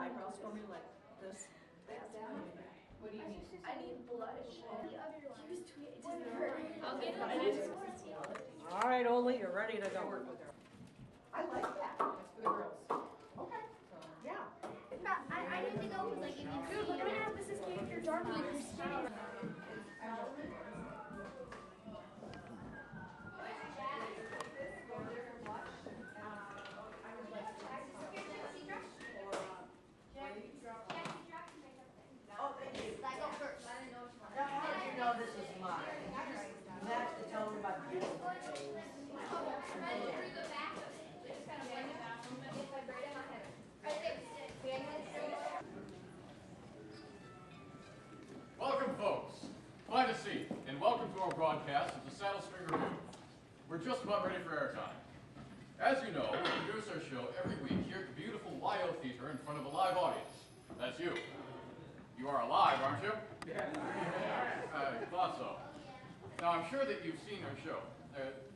eyebrows for me like this? What do you mean? I need blush. He was tweeting. I'll get it. All right, Oli, you're ready to go. I like that. That's for the girls. Okay. Yeah. I need to go because like if you dude, look at how this is cake. You're dark like you're skinny. Oh, thank you. I go first. I didn't know what you wanted. How did you know this is mine? You have to tell me about beautiful face. Welcome, folks. Find a seat, and welcome to our broadcast of the Saddle String Review. We're just about ready for airtime. As you know, we produce our show every week here at the beautiful YO Theater in front of a live audience. That's you. You are alive, aren't you? Yeah. I thought so. Now, I'm sure that you've seen our show,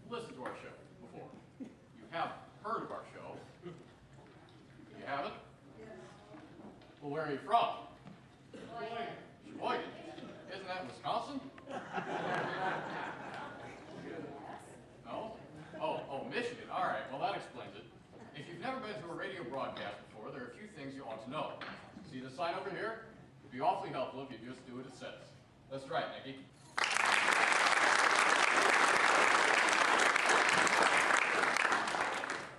listened to our show before. You have heard of our show. You haven't? Well, where are you from? Sheboygan. Isn't that Wisconsin? No? Oh, Michigan. All right, well, that explains it. If you've never been to a radio broadcast before, there are a few things you ought to know. See the sign over here? It'd be awfully helpful if you just do what it says. That's right, Nikki.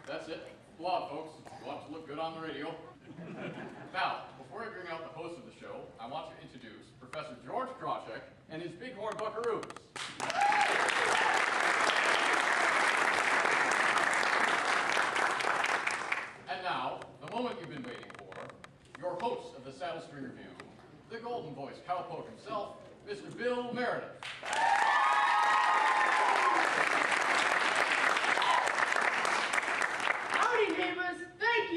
That's it. Go out, folks. You want to look good on the radio. Now, before I bring out the host of the show, I want to introduce Professor George Krawczyk and his Bighorn Buckaroos. And now, the moment you've been waiting for, your host of the Saddle String Review, the golden voiced cowpoke himself, Mr. Bill Meredith. Howdy, neighbors. Thank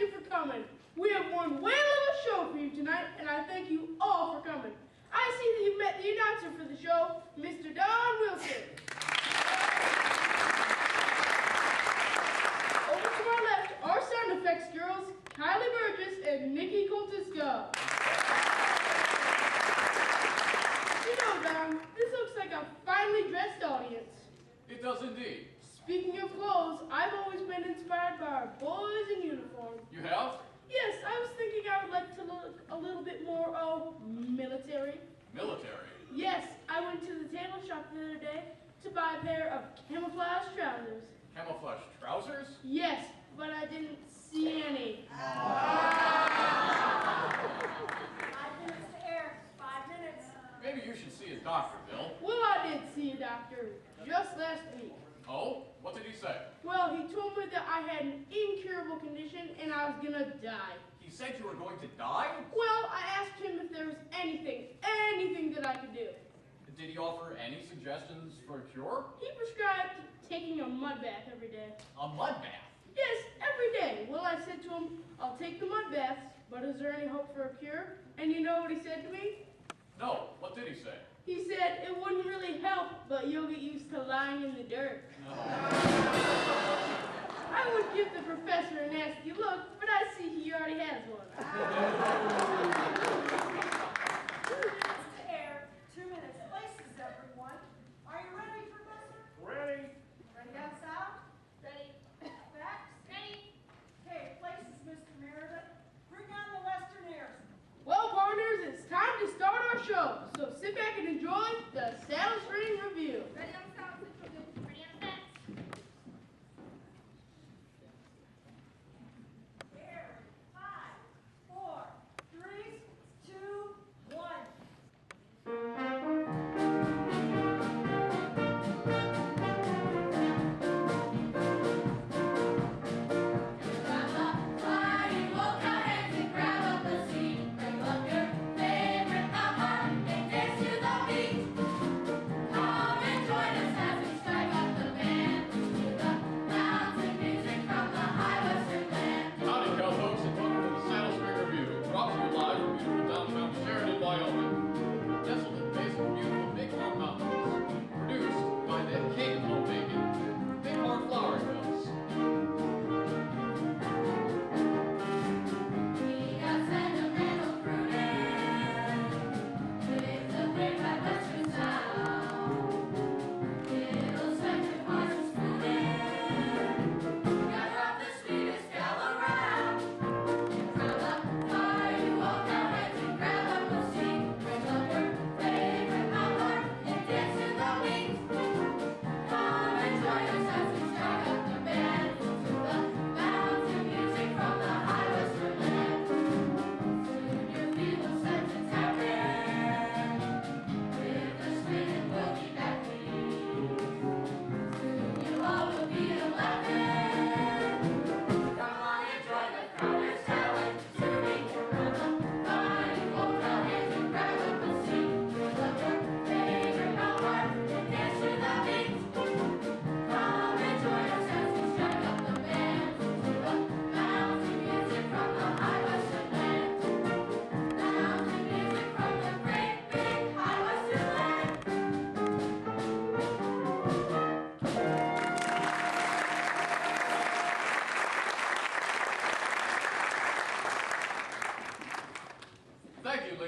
you for coming. We have one way little show for you tonight, and I thank you all for coming. I see that you've met the announcer for the show, Mr. Don Wilson. Over to my left, our sound effects girls, Kylie Burgess and Nikki Coltisco. You know, Don, this looks like a finely dressed audience. It does indeed. Speaking of clothes, I've always been inspired by our boys in uniform. You have? Yes, I was thinking I would like to look a little bit more, military. Military? Yes, I went to the tailor shop the other day to buy a pair of camouflage trousers. Camouflage trousers? Yes, but I didn't see any. 5 minutes to air. 5 minutes. Maybe you should see a doctor, Bill. Well, I did see a doctor just last week. Oh? What did he say? Well, he told me that I had an incurable condition and I was gonna die. He said you were going to die? Well, I asked him if there was anything that I could do. Did he offer any suggestions for a cure? He prescribed taking a mud bath every day. A mud bath? Yes, every day. Well, I said to him, I'll take the mud baths, but is there any hope for a cure? And you know what he said to me? No. What did he say? He said it wouldn't really help, but you'll get used to lying in the dirt. I would give the professor a nasty look, but I see he already has one. 2 minutes to air, 2 minutes places, everyone. Are you ready, Professor? Ready? Ready on sound? Ready. Facts? Ready. Okay, places, Mr. Meredith. Bring on the Western airs. Well, partners, it's time to start our show, so sit back and enjoy the Saddle String Review. Ready on sound. Ready on facts. Air. 5, 4, 3, 2, 1. Party, hold your hands and grab up a seat. Bring up your favorite hot date.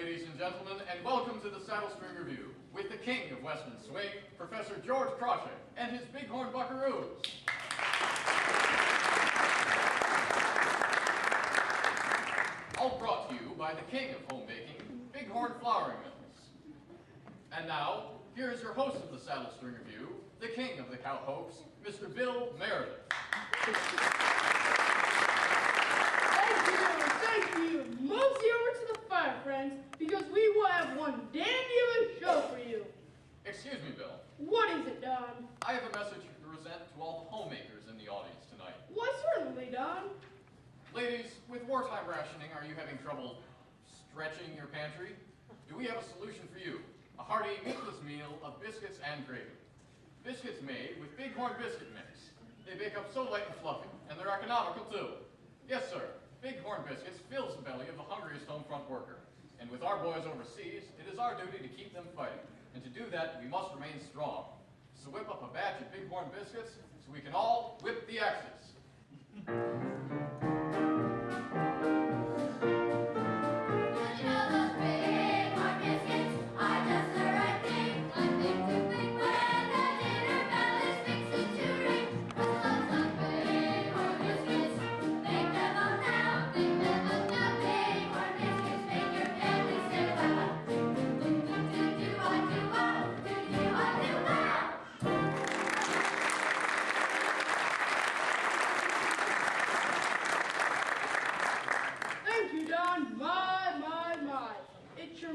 ladies and gentlemen, and welcome to the Saddle String Review with the king of Western swing, Professor George Crotchet, and his Bighorn Buckaroos. All brought to you by the king of home baking, Bighorn Flouring Mills. And now, here is your host of the Saddle String Review, the king of the cowpokes, Mr. Bill Meredith. Thank you. Mosey over to the fire, friends, because we will have one dandy of a show for you. Excuse me, Bill. What is it, Don? I have a message to present to all the homemakers in the audience tonight. Why, certainly, Don. Ladies, with wartime rationing, are you having trouble stretching your pantry? Do we have a solution for you? A hearty, meatless meal of biscuits and gravy. Biscuits made with Bighorn biscuit mix. They bake up so light and fluffy, and they're economical too. Yes, sir. Bighorn biscuits fills the belly of the hungriest homefront worker. And with our boys overseas, it is our duty to keep them fighting. And to do that, we must remain strong. So whip up a batch of Bighorn biscuits so we can all whip the axes.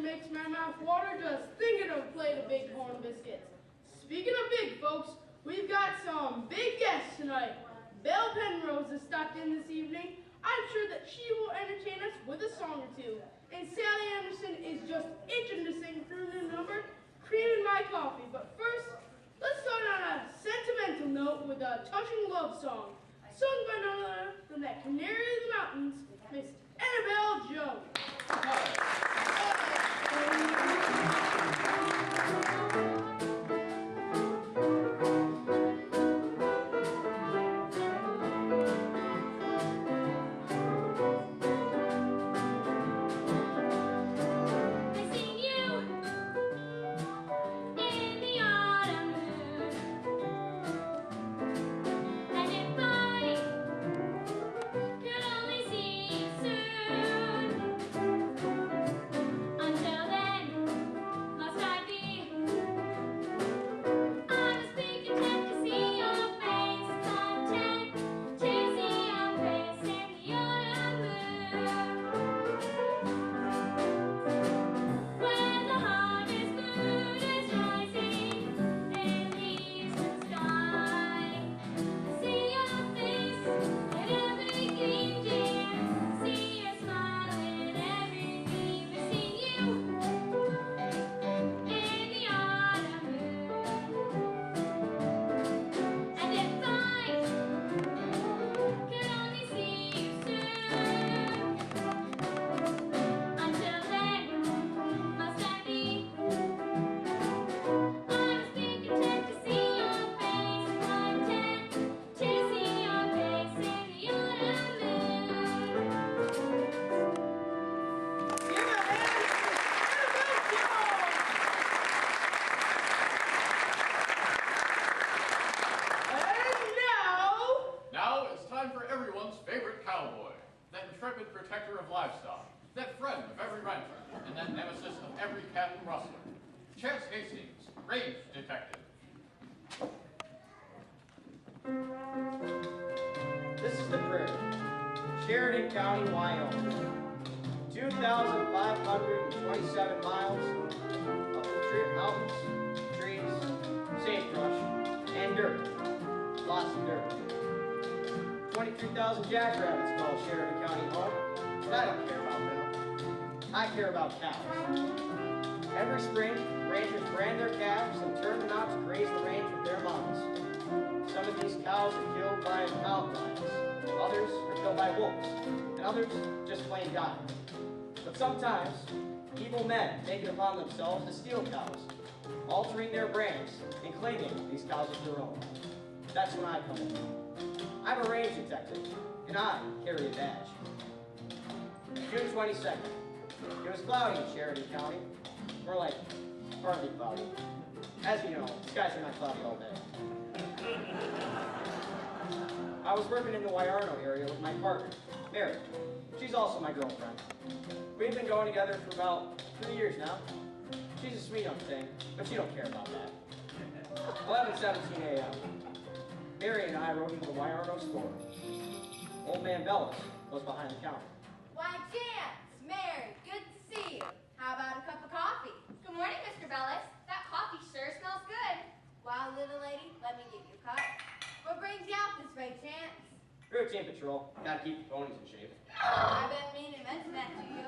Makes my mouth water just thinking of a plate of Bighorn biscuits. Speaking of big folks, we've got some big guests tonight. Belle Penrose has stopped in this evening. I'm sure that she will entertain us with a song or two. And Sally Anderson is just itching to sing through the number, Cream in My Coffee. But first, let's start on a sentimental note with a touching love song, sung by none other than that canary of the mountains, Miss Annabelle Jones. County, Wyoming. 2,527 miles of mountains, trees, sagebrush, and dirt. Lots of dirt. 23,000 jackrabbits call Sheridan County home, but I don't care about them. I care about cows. Every spring, rangers brand their calves and turn them out to graze the range with their mamas. Some of these cows are killed by mountain lions. Others are killed by wolves, and others just plain die. But sometimes, evil men take it upon themselves to steal cows, altering their brands and claiming these cows as their own. That's when I come in. I'm a range detective, and I carry a badge. June 22nd, It was cloudy in Sheridan County. More like partly cloudy. As you know, skies are not cloudy all day. I was working in the Wyarno area with my partner, Mary. She's also my girlfriend. We've been going together for about 3 years now. She's a sweet young thing, but she don't care about that. 11:17 a.m. Mary and I rode into the Wyarno store. Old man Bellis was behind the counter. Why, Chance, Mary, good to see you. How about a cup of coffee? Good morning, Mr. Bellis. That coffee sure smells good. Well, little lady, let me get you a cup. What brings you out this way, Chance? Routine patrol. Gotta keep the ponies in shape. I bet me and mention that to you.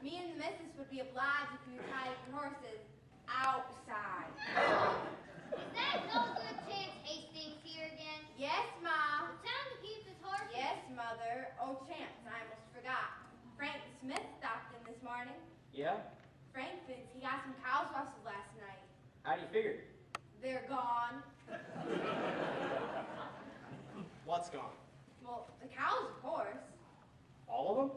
Me and the missus would be obliged if you tied your horses outside. Is that no good Chance Hastings here again? Yes, Ma. Tell him to keep his horses. Yes, Mother. Oh, Chance, I almost forgot. Frank Smith stopped in this morning. Yeah? Frank thinks he got some cows rustled last night. How do you figure? They're gone. What's gone? Well, the cows, of course. All of them?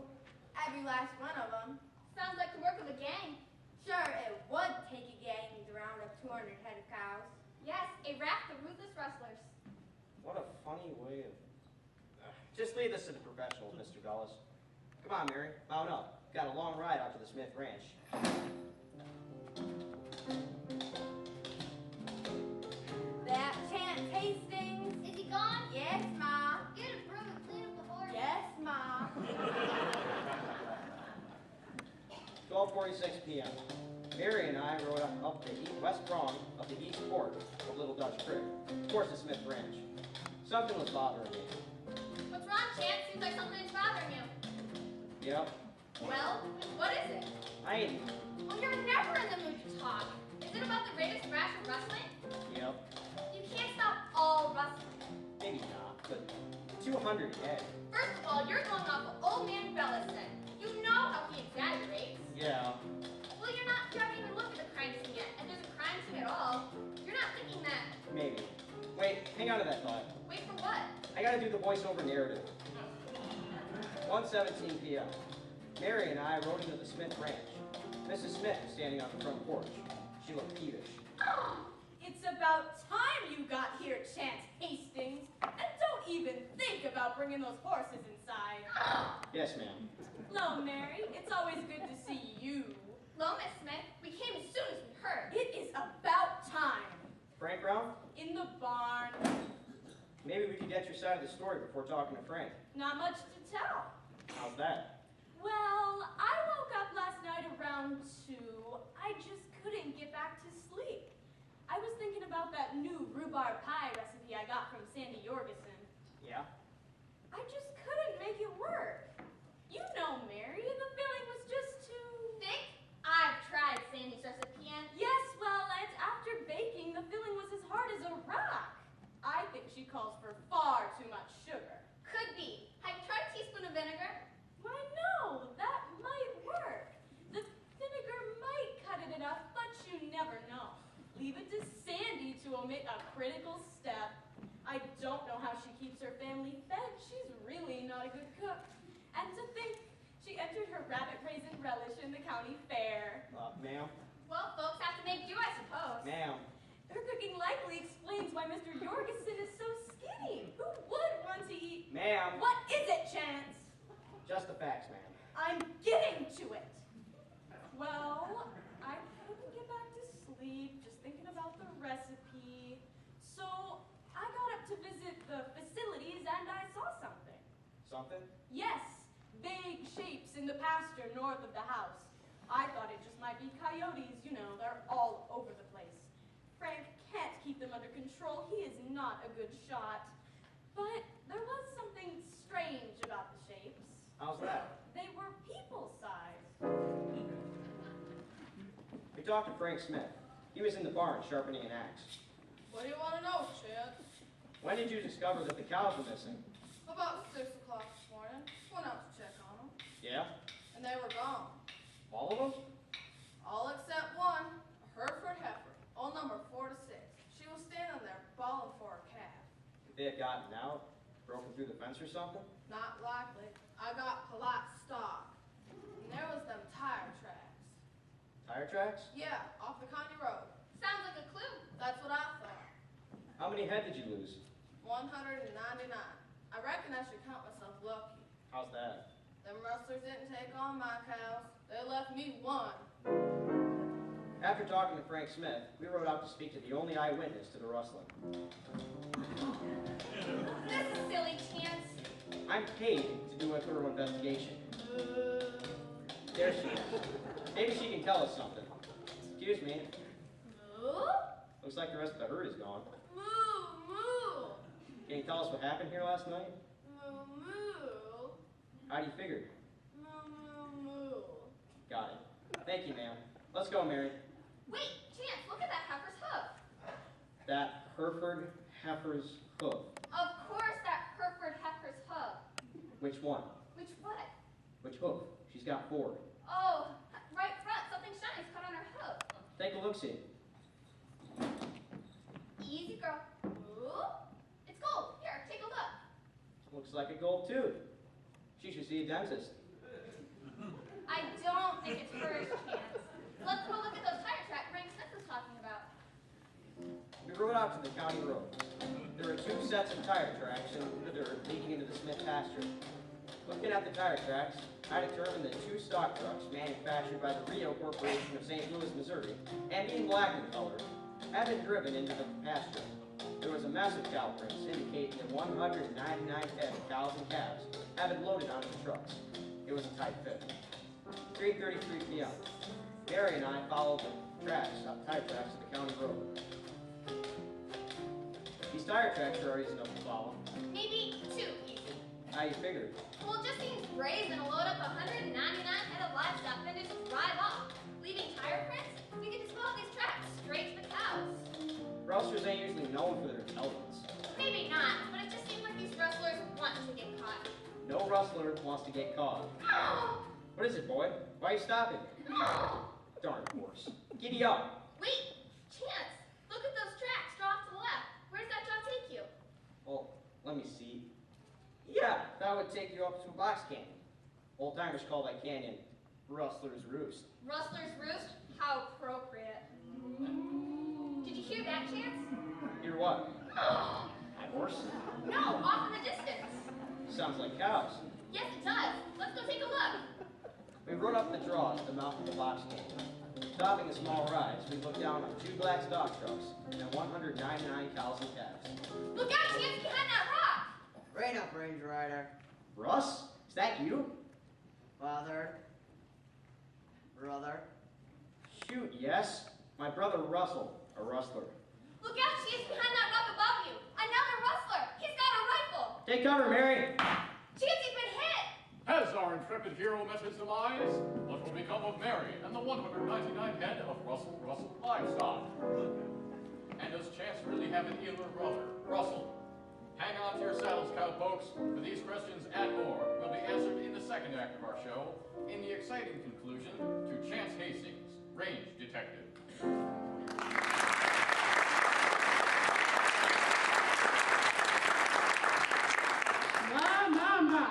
Every last one of them. Sounds like the work of a gang. Sure, it would take a gang to round up 200 head of cows. Yes, a raft of ruthless rustlers. What a funny way of... Just leave this to the professionals, Mr. Bellis. Come on, Mary. Mount up. Got a long ride out to the Smith Ranch. That Chance Hastings. Is he gone? Yes, Ma. Get a broom and clean up the horses. Yes, Ma. 12:46 p.m. Mary and I rode up the west prong of the east fork of Little Dutch Creek, towards the Smith Ranch. Something was bothering me. What's wrong, Chance? Seems like something's bothering you. Yep, Well, what is it? I ain't. Well, you're never in the mood to talk. Is it about the latest rash of rustling? Yep, You can't stop all rustling. maybe not, but 200 head. First of all, you're going off what old man Bellis said. You know how he exaggerates. Yeah, Well, you haven't even looked at the crime scene yet. If there's a crime scene at all, you're not thinking that. maybe. Wait, hang on to that thought. Wait for what? I gotta do the voiceover narrative. 1:17 p.m. Mary and I rode into the Smith Ranch. Mrs. Smith was standing on the front porch. She looked peevish. It's about time you got here, Chance Hastings. And don't even think about bringing those horses inside. Yes, ma'am. Hello, Mary. It's always good to see you. Hello, Miss Smith. We came as soon as we heard. It is about time. Frank Brown? In the barn. Maybe we could get your side of the story before talking to Frank. Not much to tell. How's that? Well, I woke up last night around 2. I just couldn't get back to sleep. I was thinking about that new rhubarb pie recipe I got from Sandy Jorgensen. Yeah? I just couldn't make it work. You know, Mary, the filling was just too... Thick? I've tried Sandy's recipe and... Yes, well, and after baking, the filling was as hard as a rock. I think she calls for far too much sugar. Could be. Have you tried a teaspoon of vinegar? Why, no, that might work. The vinegar might cut it enough, but you never know. Leave it to Sandy to omit a critical step. I don't know how she keeps her family fed. She's really not a good cook. And to think she entered her rabbit raisin relish in the county fair. Ma'am? Well, folks have to make do, I suppose. Ma'am? Her cooking likely explains why Mr. Jorgensen is so skinny. Who would want to eat? Ma'am? What is it, Chance? Just the facts, ma'am. I'm getting to it. Well, I couldn't get back to sleep, just thinking about the recipe. So I got up to visit the facilities and I saw something. Something? Yes, vague shapes in the pasture north of the house. I thought it just might be coyotes, you know, they're all over the place. Frank can't keep them under control. He is not a good shot. But there was something strange about the shapes. How's that? They were people-sized. We talked to Frank Smith. He was in the barn sharpening an axe. What do you want to know, Chad? When did you discover that the cows were missing? About 6 o'clock this morning. Went out to check on them, Yeah? and they were gone. All of them? All except one, a Hereford heifer, old number 4 to 6. She was standing there bawling for her calf. If they had gotten out, broken through the fence or something? Not likely. I got polite stock. And there was them tire tracks. Tire tracks? Yeah, off the county road. Sounds like a clue. That's what I thought. How many head did you lose? 199. I reckon I should count myself lucky. How's that? Them rustlers didn't take on my cows. They left me one. After talking to Frank Smith, we rode out to speak to the only eyewitness to the rustling. This is silly, Chance. I'm paid to do a thorough investigation. There she is. Maybe she can tell us something. Excuse me. Moo? Looks like the rest of the herd is gone. Moo, moo. Can you tell us what happened here last night? Moo, moo. How do you figure? Moo, moo, moo. Got it. Thank you, ma'am. Let's go, Mary. Wait, Chance, look at that heifer's hoof. That Hereford heifer's hoof. Of course, that Hereford heifer's hoof. Which one? Which what? Which hoof? She's got 4. Oh, right front. Something shiny's caught on her hoof. Take a look-see. Easy, girl. Ooh, it's gold. Here, take a look. Looks like a gold tooth. She should see a dentist. I don't think it's hers, Chance. Let's go look at those tire tracks Frank Smith was talking about. We rode out to the county road. There were 2 sets of tire tracks in the dirt leading into the Smith pasture. Looking at the tire tracks, I determined that 2 stock trucks manufactured by the Rio Corporation of St. Louis, Missouri, and being black in color, had been driven into the pasture. There was a massive cow prints indicating that 199 head of cows and calves had been loaded onto the trucks. It was a tight fit. 3:33 p.m. Mary and I followed the tire tracks to the county road. These tire tracks are easy enough to follow. Maybe too easy. How you figured? Well, it just seems brazen to load up 199 head of livestock and then just drive off. Leaving tire prints, we could just follow these tracks straight to the cows. Rustlers ain't usually known for their intelligence. Maybe not, but it just seems like these rustlers want to get caught. No rustler wants to get caught. What is it, boy? Why are you stopping? Darn horse. Giddy up. Wait, Chance, look at those tracks draw off to the left. Where's that draw take you? Well, let me see. Yeah, that would take you up to a box canyon. Old timers call that canyon Rustler's Roost. Rustler's Roost? How appropriate. Did you hear that, Chance? Hear what? A horse? No, off in the distance. Sounds like cows. Yes, it does. Let's go take a look. We rode up the draw to the mouth of the box canyon. Stopping a small rise, we looked down on 2 black stock trucks and 199 cows and calves. Look out, Chance, behind that rock. Rain up, Range Rider. Russ? Is that you? Father. Brother. Shoot, yes. My brother Russell, a rustler. Look out, Chance, behind that rock above you. Another rustler. He's got a rifle. Take cover, Mary. Chance, he's been hit. Has our intrepid hero met his demise? What will become of Mary and the 199 head of Russell livestock? And does Chance really have an iller brother, Russell? Hang on to your saddles, cowpokes, for these questions and more will be answered in the second act of our show, in the exciting conclusion to Chance Hastings, Range Detective. My.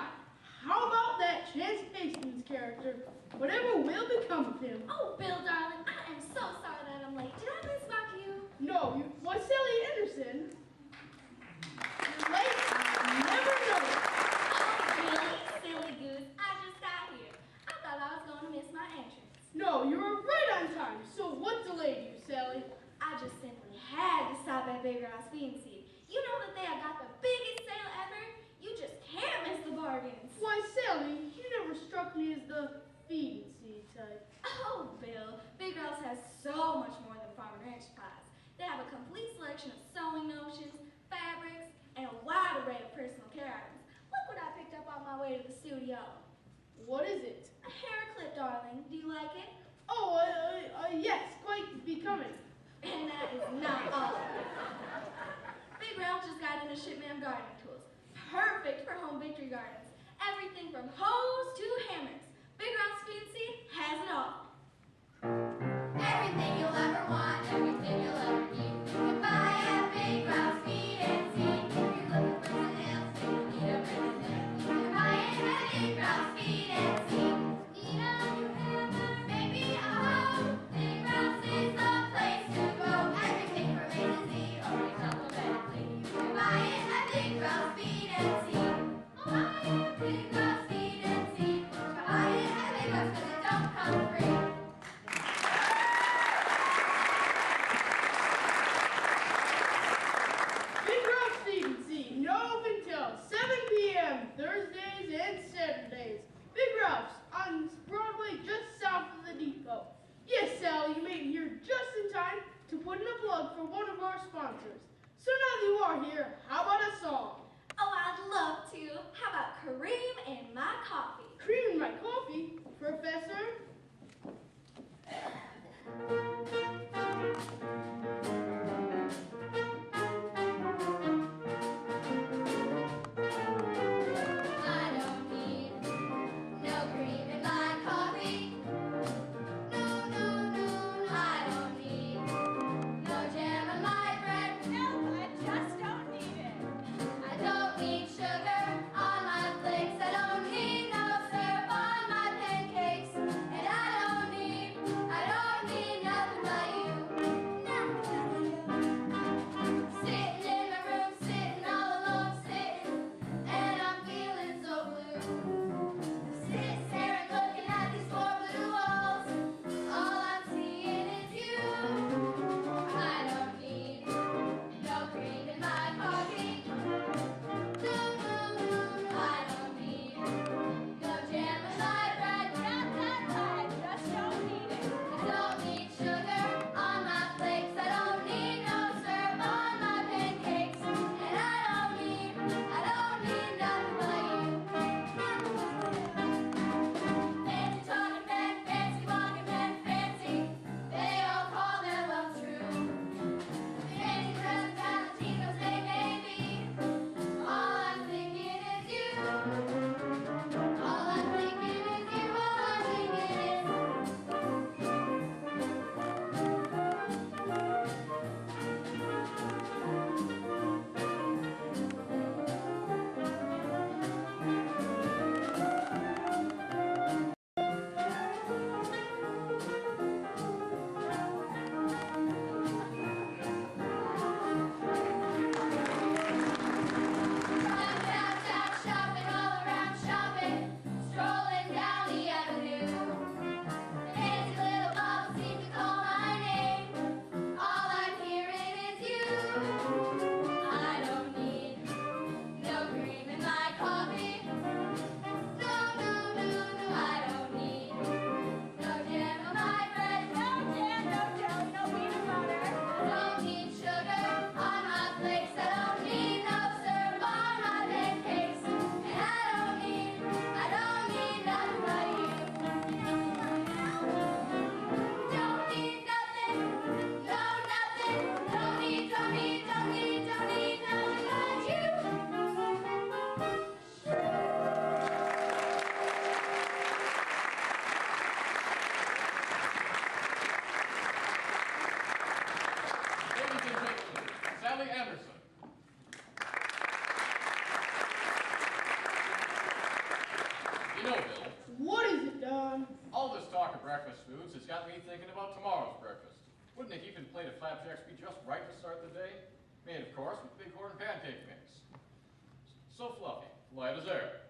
How about that Chance Hastings character? Whatever will become of him? Oh, Bill, darling, I am so sorry that I'm late. Did I miss my cue? No, you, why, Sally Anderson? You're late, never know. Oh, really? Silly goose. I just got here. I thought I was going to miss my entrance. No, you were right on time. So what delayed you, Sally? I just simply had to stop at Big Ross Feed and Seed. You know that they have got the biggest sale ever? You just can't miss the bargains. Why, Sally, you never struck me as the feed and seed type. Oh, Bill, Big Ross has so much more than farm and ranch supplies. They have a complete selection of sewing notions, fabrics, and a wide array of personal care items. Look what I picked up on my way to the studio. What is it? A hair clip, darling. Do you like it? Oh, yes, quite becoming. And that is not all. Big Ralph just got in a shipment of gardening tools. Perfect for home victory gardens. Everything from hoes to hammers. Big Ralph's Feed and Seed has it all. Everything you'll ever want, everything you'll ever need. You can buy at Big Ralph's Feed and Seed. If you're looking for some else, you need a person. You can buy it at Big Ralph's Feed and Seed. Need a new hammer. plug for one of our sponsors. So now that you are here, how about a song? Oh, I'd love to. How about cream in my coffee? Cream in my coffee, Professor? I don't need no cream in my coffee. No, no, no, I don't need no jam on my bread. No, I just don't need it. I don't need sugar on my flakes. I don't need no syrup on my pancakes. And I don't need nothing but you. Nothing but you. Sitting in my room, sitting all alone, sitting, and I'm feeling so blue. Sit staring, looking at these four blue walls. All I'm seeing is you. I don't need no cream in my coffee. No, no, no, I don't need no jam in my bread. I just don't need it. I don't need sugar on my flakes. I don't need no syrup on my pancakes. And I don't need nothing but you. Fancy talking men, fancy walking men, fancy. They all call their love true. Fancy dressed Valentinos they may be. All I'm thinking is you. All I'm thinking is you. All I'm thinking is downtown shopping, all around shopping, strolling down the avenue. Fancy little bubbles seem to call my name. All I'm hearing is you. I don't need no cream in my coffee. No, no, no, no, I don't need no jam on my bread. No jam, no jelly, no peanut butter. I don't need sugar on my flakes. I don't need no syrup on my pancakes. And I don't need nothing but you. Don't need nothing, no nothing. Don't need nothing but you. Ladies and gentlemen, Sally Anderson. You know, Bill, What is it, Don? all this talk of breakfast foods has got me thinking about tomorrow's breakfast. Wouldn't a heaping plate of flapjacks be just right to start the day? Made, of course, with bighorn pancake mix. So fluffy, light as air.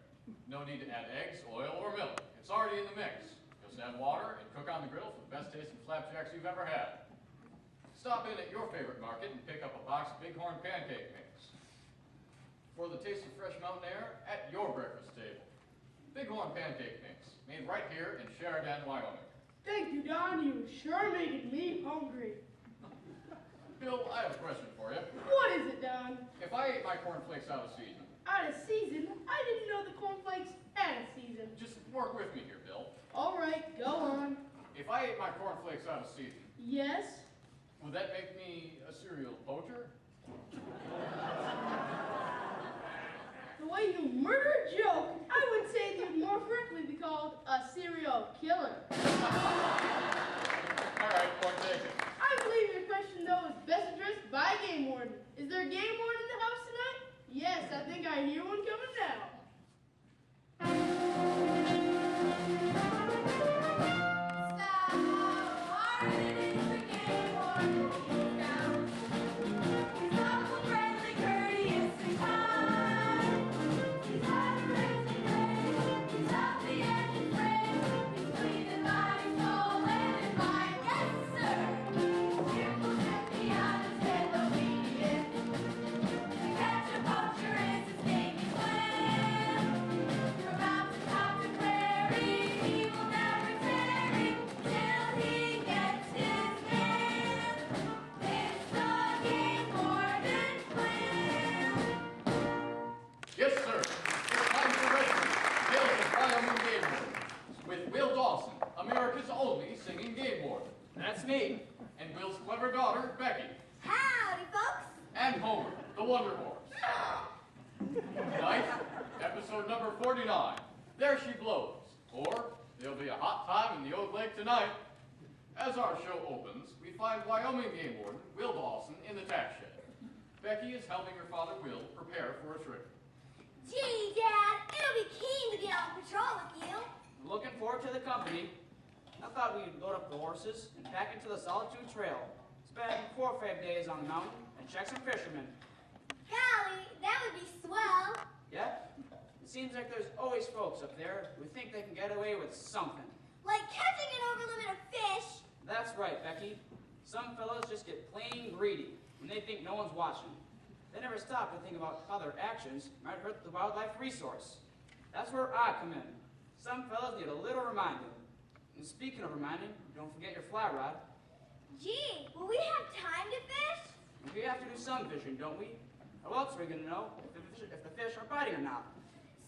No need to add eggs, oil, or milk. It's already in the mix. Just add water and cook on the grill for the best tasting flapjacks you've ever had. Stop in at your favorite market and pick up a box of bighorn pancake mix. For the taste of fresh mountain air at your breakfast table. Bighorn pancake mix, made right here in Sheridan, Wyoming. Thank you, Don. You sure are making me hungry. Bill, I have a question for you. What is it, Don? If I ate my cornflakes out of season, Out of season? I didn't know the cornflakes had a season. just work with me here, Bill. All right, go on. If I ate my cornflakes out of season, Yes? would that make me a cereal poacher? The way you murder a joke, I would say you'd more correctly be called a serial killer. All right, point taken. I believe your question, though, is best addressed by a game warden. Is there a game warden in the house tonight? Yes, I think I hear one coming now. Stop how hard it is to get warm. He's down. He's awful friendly, courteous, and kind. He's generous and brave. He's healthy and his friend. He's clean and mighty soul and and Will's clever daughter, Becky. Howdy, folks. And Homer, the Wonder Horse. Tonight, episode number 49, There She Blows, or There'll Be a Hot Time in the Old Lake Tonight. As our show opens, we find Wyoming Game Warden Will Dawson in the tack shed. Becky is helping her father Will prepare for a trip. Gee, Dad, it'll be keen to get on patrol with you. Looking forward to the company. I thought we'd load up the horses and pack into the Solitude Trail. Spend 4 or 5 days on the mountain and check some fishermen. Golly, that would be swell. Yeah? It seems like there's always folks up there who think they can get away with something. Like catching an overlimit of fish. That's right, Becky. Some fellows just get plain greedy when they think no one's watching. They never stop to think about how their actions might hurt the wildlife resource. That's where I come in. Some fellows need a little reminding. And speaking of reminding, don't forget your fly rod. Gee, will we have time to fish? We have to do some fishing, don't we? How else are we going to know if the fish are biting or not?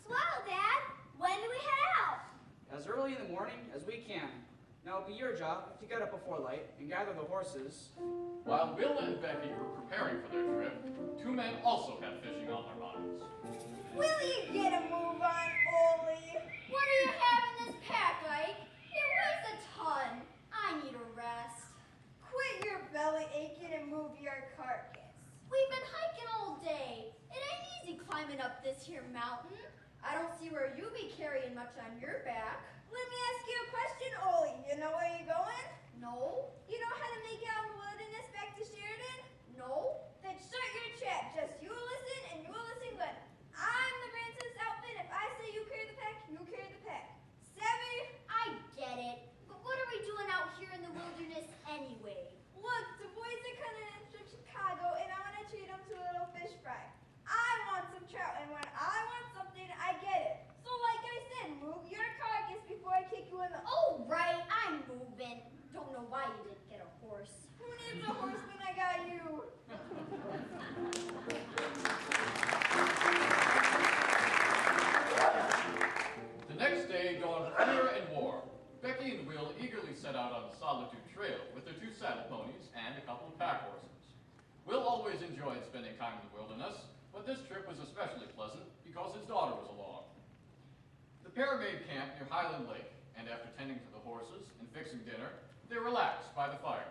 Swell, Dad. When do we head out? As early in the morning as we can. Now it'll be your job to get up before light and gather the horses. While Will and Becky were preparing for their trip, 2 men also had fishing on their minds. Will you get a move on, Ollie? What do you have in this pack, Ike? It weighs a ton. I need a rest. Quit your belly aching and move your carcass. We've been hiking all day. It ain't easy climbing up this here mountain. I don't see where you be carrying much on your back. Let me ask you a question, Ollie. You know where you're going? No? You know how to make it out in the wilderness back to Sheridan? No? Then shut your trap. Just you listen and you listen good. I'm the branch of this outfit. If I say you carry the pack, you carry the pack. Savvy? I get it. But what are we doing out here in the wilderness anyway? Look, the boys are coming in from Chicago and I want to treat them to a little fish fry. I want some trout and when I want something, I get it. So like I said, move your carcass before I kick you in the... Oh, right. I'm moving. Don't know why you didn't get a horse. Who needs a horse when I got you? The next day dawned clear and warm. Becky and Will eagerly set out on the Solitude Trail with their 2 saddle ponies and a couple of pack horses. Will always enjoyed spending time in the wilderness, but this trip was especially pleasant because his daughter was along. The pair made camp near Highland Lake, and after tending to the horses and fixing dinner, they relaxed by the fire.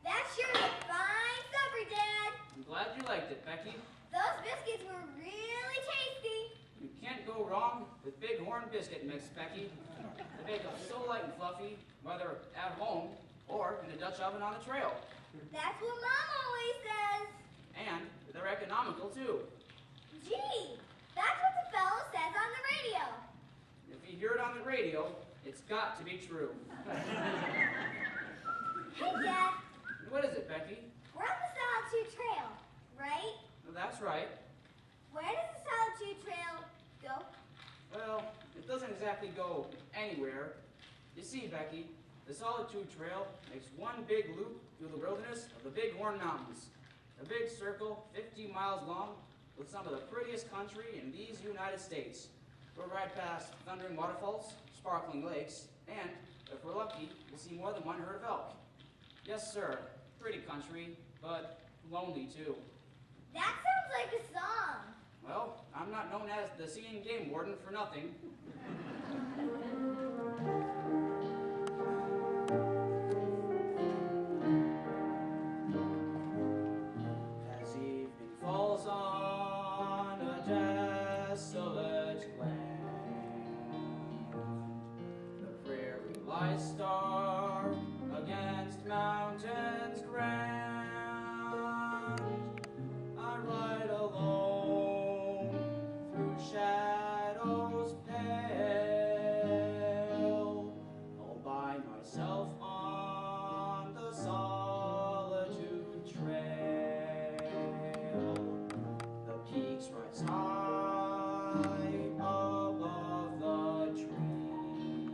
That's sure a fine supper, Dad. I'm glad you liked it, Becky. Those biscuits were really tasty. You can't go wrong with Bighorn biscuit mix, Becky. They bake up so light and fluffy, whether at home or in a Dutch oven on the trail. That's what Mom always says. And they're economical, too. Gee, that's what the fellow says on the radio. If you hear it on the radio, it's got to be true. Hey, Dad. What is it, Becky? We're on the Solitude Trail, right? Well, that's right. Where does the Solitude Trail go? Well, it doesn't exactly go anywhere. You see, Becky, the Solitude Trail makes one big loop through the wilderness of the Bighorn Mountains. A big circle 50 miles long with some of the prettiest country in these United States. We'll ride past thundering waterfalls, sparkling lakes, and, if we're lucky, we'll see more than one herd of elk. Yes, sir, pretty country, but lonely, too. That sounds like a song. Well, I'm not known as the singing game warden for nothing. As evening falls on a desolate land, the prairie lies stark against mountains grand. I ride alone through shadows pale, all by myself on the Solitude Trail. The peaks rise high above the trees,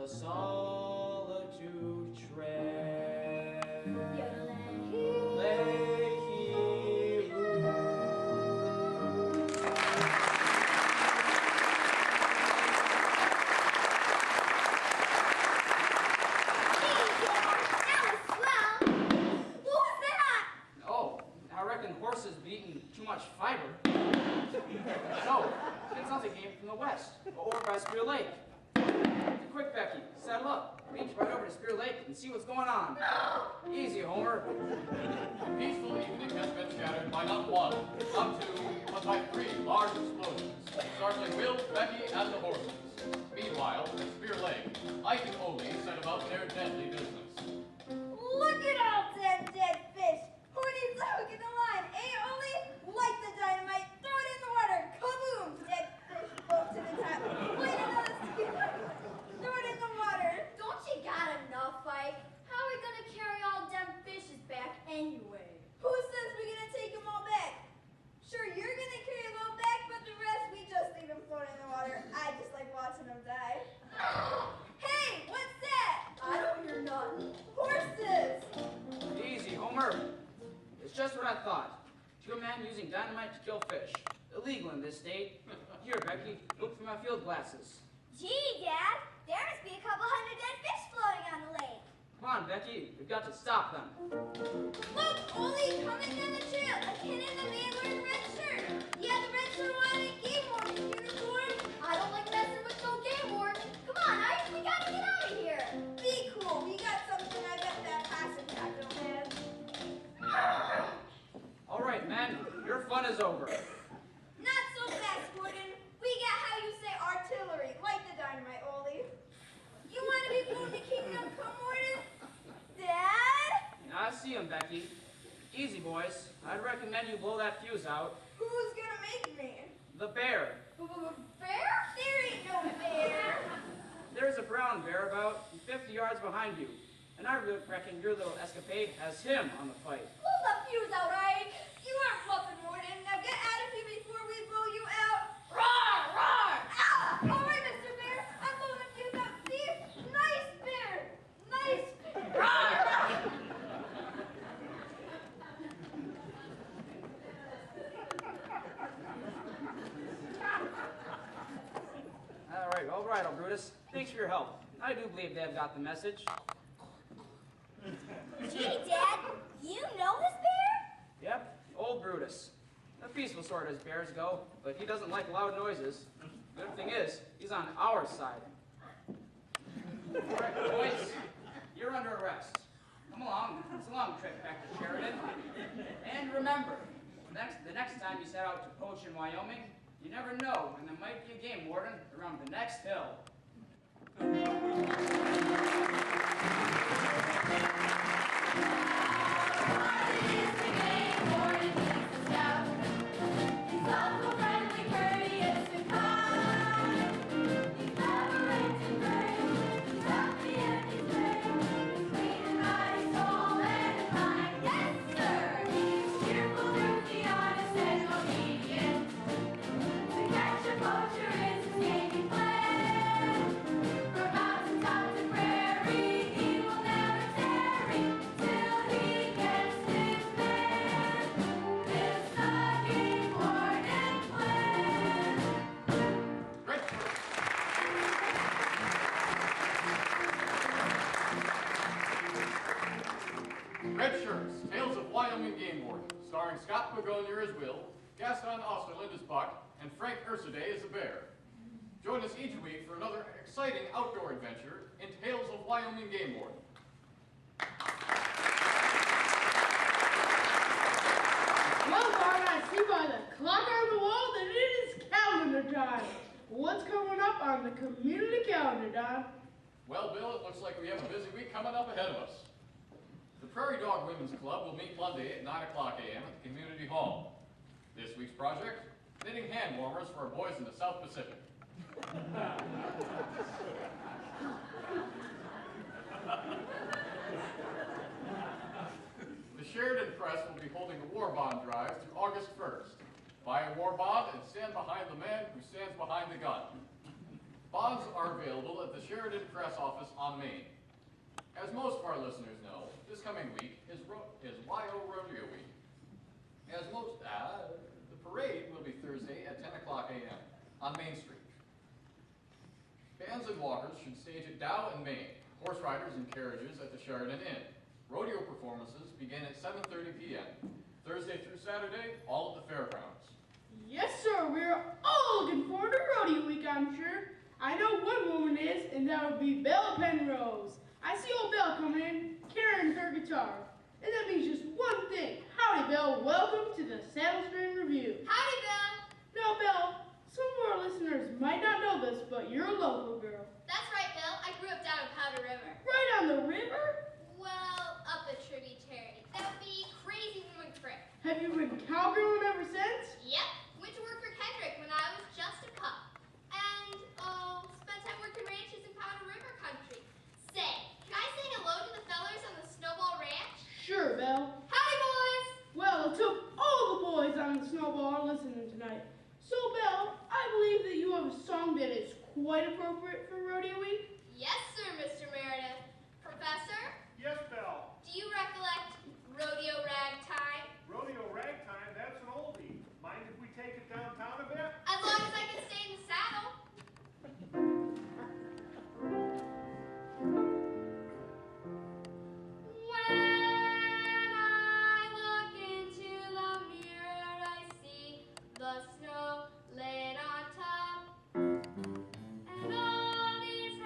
solitude tread. Yodelay. Lay he who. Oh, I reckon horses be eating too much fiber. No, it sounds like it came from the west, over by Spear Lake. Quick, Becky, settle up. Reach right over to Spear Lake and see what's going on. Easy, Homer. The peaceful evening has been shattered by not one, not two, but by three large explosions, startling Will, Becky, and the horses. Meanwhile, at Spear Lake, Ike and Ole set about their deadly business. Look at all them dead fish. Who needs a hook in the line? Only light the dynamite, throw it in the water, kaboom! Dead fish float to the top. Wait another second. Throw it in the water. Don't you got enough, Ike? How are we gonna carry all them fishes back anyway? Who says we're gonna take them all back? Sure, you're gonna carry them all back, but the rest we just leave them floating in the water. I just like watching them die. Hey, what's that? I don't hear none. Horses! Easy, Homer. It's just what I thought. Two men using dynamite to kill fish. Illegal in this state. Here, Becky, look through my field glasses. Gee, Dad, there must be a couple hundred dead fish floating on the lake. Come on, Becky, we've got to stop them. Look, Ole, coming down the trail. A kid in the man wearing a red shirt. Yeah, the red shirt wanted a game warden uniform. I don't like messing with no game warden. Come on, Ike, we gotta get out of here. Be cool. We got something I bet that possum cat don't have. All right, men, your fun is over. Not so fast, Gordon. We got how you say artillery. Like the dynamite, Ole. You want to be flown to Kingdom Come, Gordon? Dad? I see him, Becky. Easy, boys. I'd recommend you blow that fuse out. Who's gonna make me? The bear. Bear? There ain't no bear. There's a brown bear about 50 yards behind you. And I reckon your little escapade has him on the fight. Pull the fuse out, Ike. You aren't bluffing, Gordon. Now get out of here before we blow you out. Roar! Roar! Ah! All right, Mr. Bear. I'm blowing the fuse out. See? Nice bear. Nice bear. Roar! All right, old Brutus. Thanks for your help. I do believe they've got the message. Gee, Dad, you know this bear? Yep, old Brutus. A peaceful sort as bears go, but he doesn't like loud noises. Good thing is, he's on our side. All right, boys, you're under arrest. Come along, it's a long trip back to Sheridan. And remember, the next time you set out to poach in Wyoming, you never know when there might be a game warden around the next hill. Red Shirts, Tales of Wyoming Game Warden, starring Scott Pagonier as Will, Gaston Osterland as Buck, and Frank Ursaday as the Bear. Join us each week for another exciting outdoor adventure in Tales of Wyoming Game Warden. Well, Bart, I see by the clock on the wall that it is calendar time. What's coming up on the community calendar, Don? Well, Bill, it looks like we have a busy week coming up ahead of us. The Prairie Dog Women's Club will meet Monday at 9 o'clock a.m. at the Community Hall. This week's project, knitting hand warmers for our boys in the South Pacific. The Sheridan Press will be holding a war bond drive through August 1st. Buy a war bond and stand behind the man who stands behind the gun. Bonds are available at the Sheridan Press press office on Main. As most of our listeners know, this coming week is YO Rodeo Week. The parade will be Thursday at 10 o'clock a.m. on Main Street. Bands and walkers should stage at Dow and Main, horse riders and carriages at the Sheridan Inn. Rodeo performances begin at 7:30 p.m. Thursday through Saturday, all at the fairgrounds. Yes, sir. We're all looking forward to Rodeo Week, I'm sure. I know one woman is, and that would be Belle Penrose. I see old Belle coming in, carrying her guitar. And that means just one thing. Howdy, Belle. Welcome to the Saddle String Review. Howdy, Bill. Now, Belle, some of our listeners might not know this, but you're a local girl. That's right, Bill. I grew up down in Powder River. Right on the river? Well, up a tributary. That would be Crazy Woman Creek. Have you been cowgirling ever since? Yep. Went to work for Kendrick when I was just a pup. And, spent time working ranches in Powder River country. Say, can I say hello to the fellers on the Snowball Ranch? Sure, Belle. Howdy, boys! Well, it took all the boys on the Snowball listening tonight. So, Belle, I believe that you have a song that is quite appropriate for Rodeo Week. Yes, sir, Mr. Meredith. Professor, Yes, Belle. do you recollect Rodeo Ragtime? Rodeo ragtime, that's an oldie. Mind if we take it downtown a bit? As long as I can stay in the saddle. When I look into the mirror, I see the snow laid on top, and all these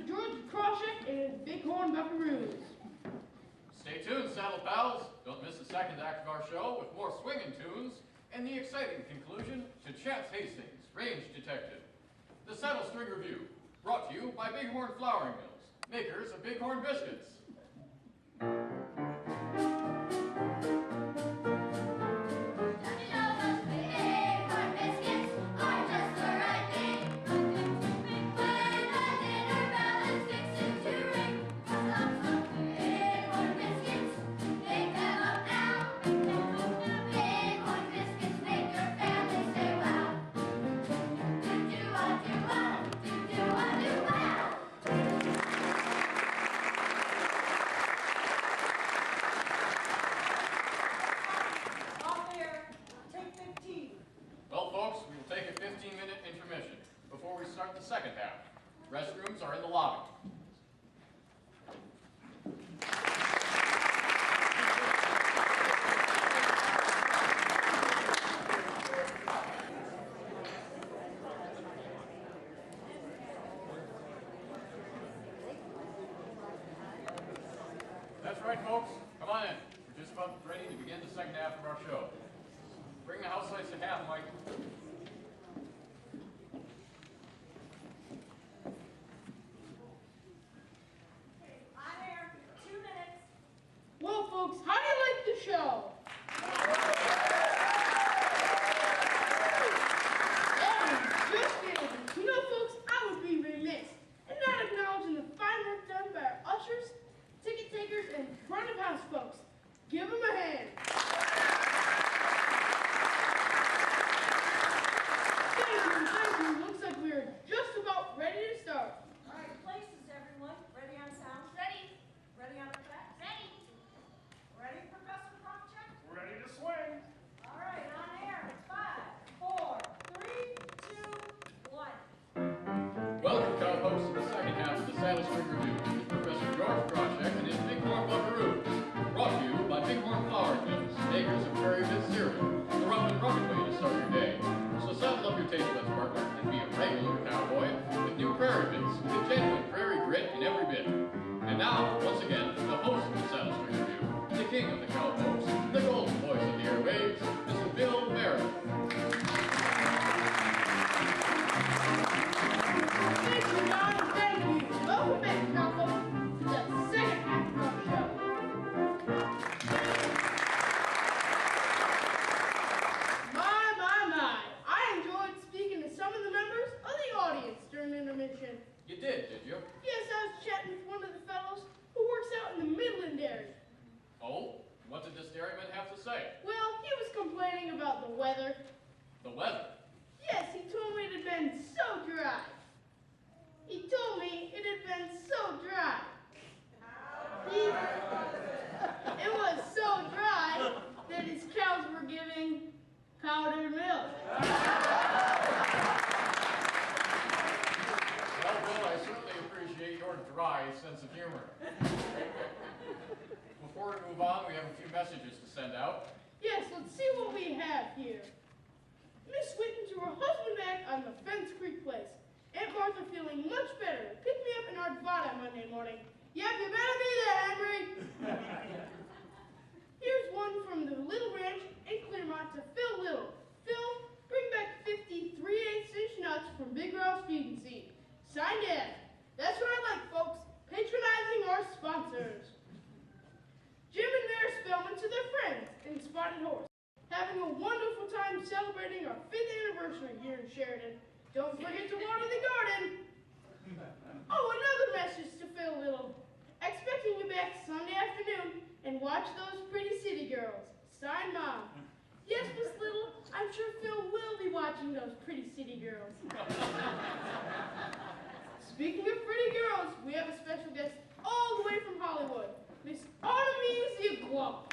George Krawcheck and his Bighorn Buckaroos. Stay tuned, Saddle Pals. Don't miss the second act of our show with more swinging tunes and the exciting conclusion to Chance Hastings, Range Detective. The Saddle String Review, brought to you by Bighorn Flouring Mills, makers of Bighorn Biscuits. The second half. Restrooms are in the lobby. That's right, folks. Come on in. We're just about ready to begin the second half of our show. Bring the house lights to half, Mike. Well, folks, how do you like the show? Just kidding. You know, folks, I would be remiss in not acknowledging the fine work done by our ushers, ticket takers, and front of house folks. Give them a hand. Thank you. Looks like we're just about ready to start. All right, places, everyone. Ready on sound? Ready. Ready on effects? Ready. Ready, Professor Krawcheck? Ready to swing. All right, on air. 5, 4, 3, 2, 1. Welcome, co-hosts, to the second half of the Saddle String Review with Professor George Krawcheck and his Bighorn Buckaroos. Brought to you by Bighorn Flouring Mills, makers of Prairie Bit cereal, the rough and rugged way to start your day. So saddle up your taste buds, partner, and be a regular cowboy with new Prairie Bits, with genuine prairie grit in every bit. And now, once again, the host of the Saddle String Review, the king of the cowpokes, the golden voice of the airwaves, Mr. Bill Merritt. Thank you, Don. Thank you. Welcome back, cowpokes, to the second half of our show. My. I enjoyed speaking to some of the members of the audience during intermission. You did you? Yes, I was chatting with one of the fellows who works out in the Midland area. Oh? What did this dairyman have to say? Well, he was complaining about the weather. The weather? Yes, he told me it had been so dry. He told me it had been so dry. It was so dry that his cows were giving powdered milk. Well, Bill, I certainly appreciate your dry sense of humor. Before we move on, we have a few messages to send out. Yes, let's see what we have here. Miss Whitten to her husband back on the Fence Creek place. Aunt Martha feeling much better. Picked me up in Arvada Monday morning. Yep, you better be there, Henry. Here's one from the Little Ranch in Clearmont to Phil Little. Phil, bring back 50 3/8-inch nuts from Big Ralph's Feed and Seed. Signed Ed. That's what I like, folks. Patronizing our sponsors. Jim and Mary Spellman to their friends in Spotted Horse. Having a wonderful time celebrating our 5th anniversary here in Sheridan. Don't forget to water the garden. Oh, another message to Phil Little. Expecting you back Sunday afternoon and watch those pretty city girls. Signed, Mom. Yes, Miss Little, I'm sure Phil will be watching those pretty city girls. Speaking of pretty girls, we have a special guest all the way from Hollywood, Miss Artemisia Glump.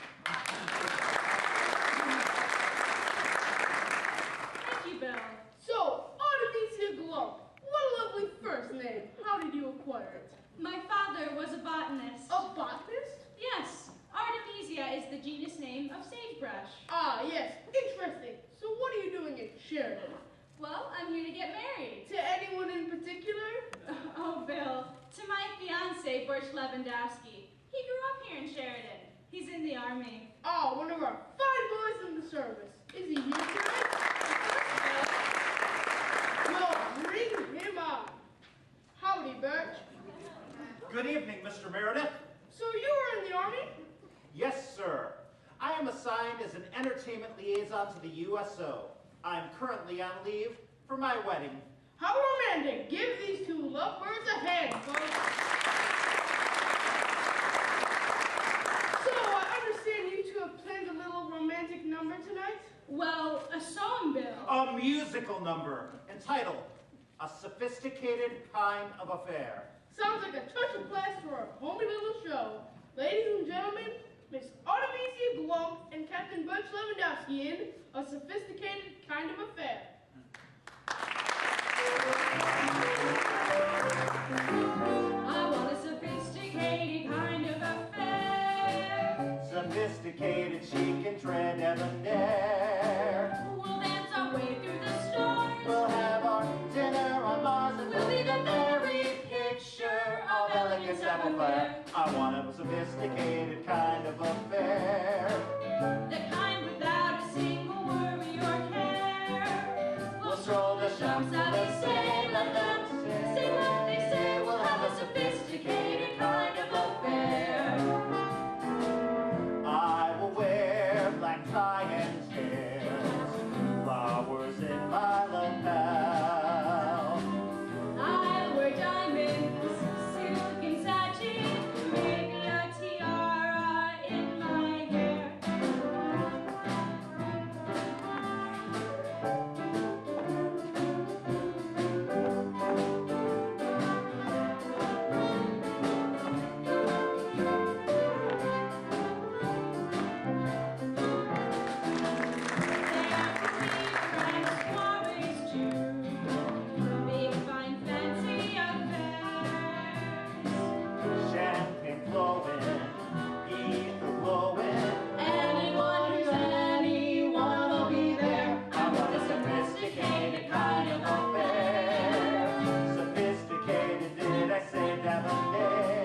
Thank you, Bill. So, Artemisia Glump, what a lovely first name. How did you acquire it? My father was a botanist. A botanist? Yes. Artemisia is the genus name of sagebrush. Ah, yes, interesting. So what are you doing in Sheridan? Well, I'm here to get married. To anyone in particular? Oh, Bill, to my say Butch Lewandowski. He grew up here in Sheridan. He's in the Army. Oh, one of our fine boys in the service. Is he here tonight? Well, bring him on. Howdy, Birch. Good evening, Mr. Meredith. So you were in the Army? Yes, sir. I am assigned as an entertainment liaison to the USO. I am currently on leave for my wedding. How romantic. Give these two lovebirds a hand, folks. So, I understand you two have planned a little romantic number tonight? Well, a song, Bill. A musical number entitled A Sophisticated Kind of Affair. Sounds like a touch of class for a homey little show. Ladies and gentlemen, Miss Artemisia Glump and Captain Butch Lewandowski in A Sophisticated Kind of Affair. I want a sophisticated kind of affair. Sophisticated, chic, and trend debonair. We'll dance our way through the stars. We'll have our dinner on Mars and We'll be the very picture of elegance everywhere. I want a sophisticated kind of affair. The kind without a single worry or care. We'll stroll the shops How they say, let them say what they say. We'll have a sophisticated kind of affair. I will wear black tie and tails, flowers in my lapel. I'll wear diamonds, silk and satin, maybe a tiara in my hair. Champagne flowing, ether blowing. Anyone who's anyone will be there. I want a sophisticated kind of affair. Sophisticated, did I say debonair?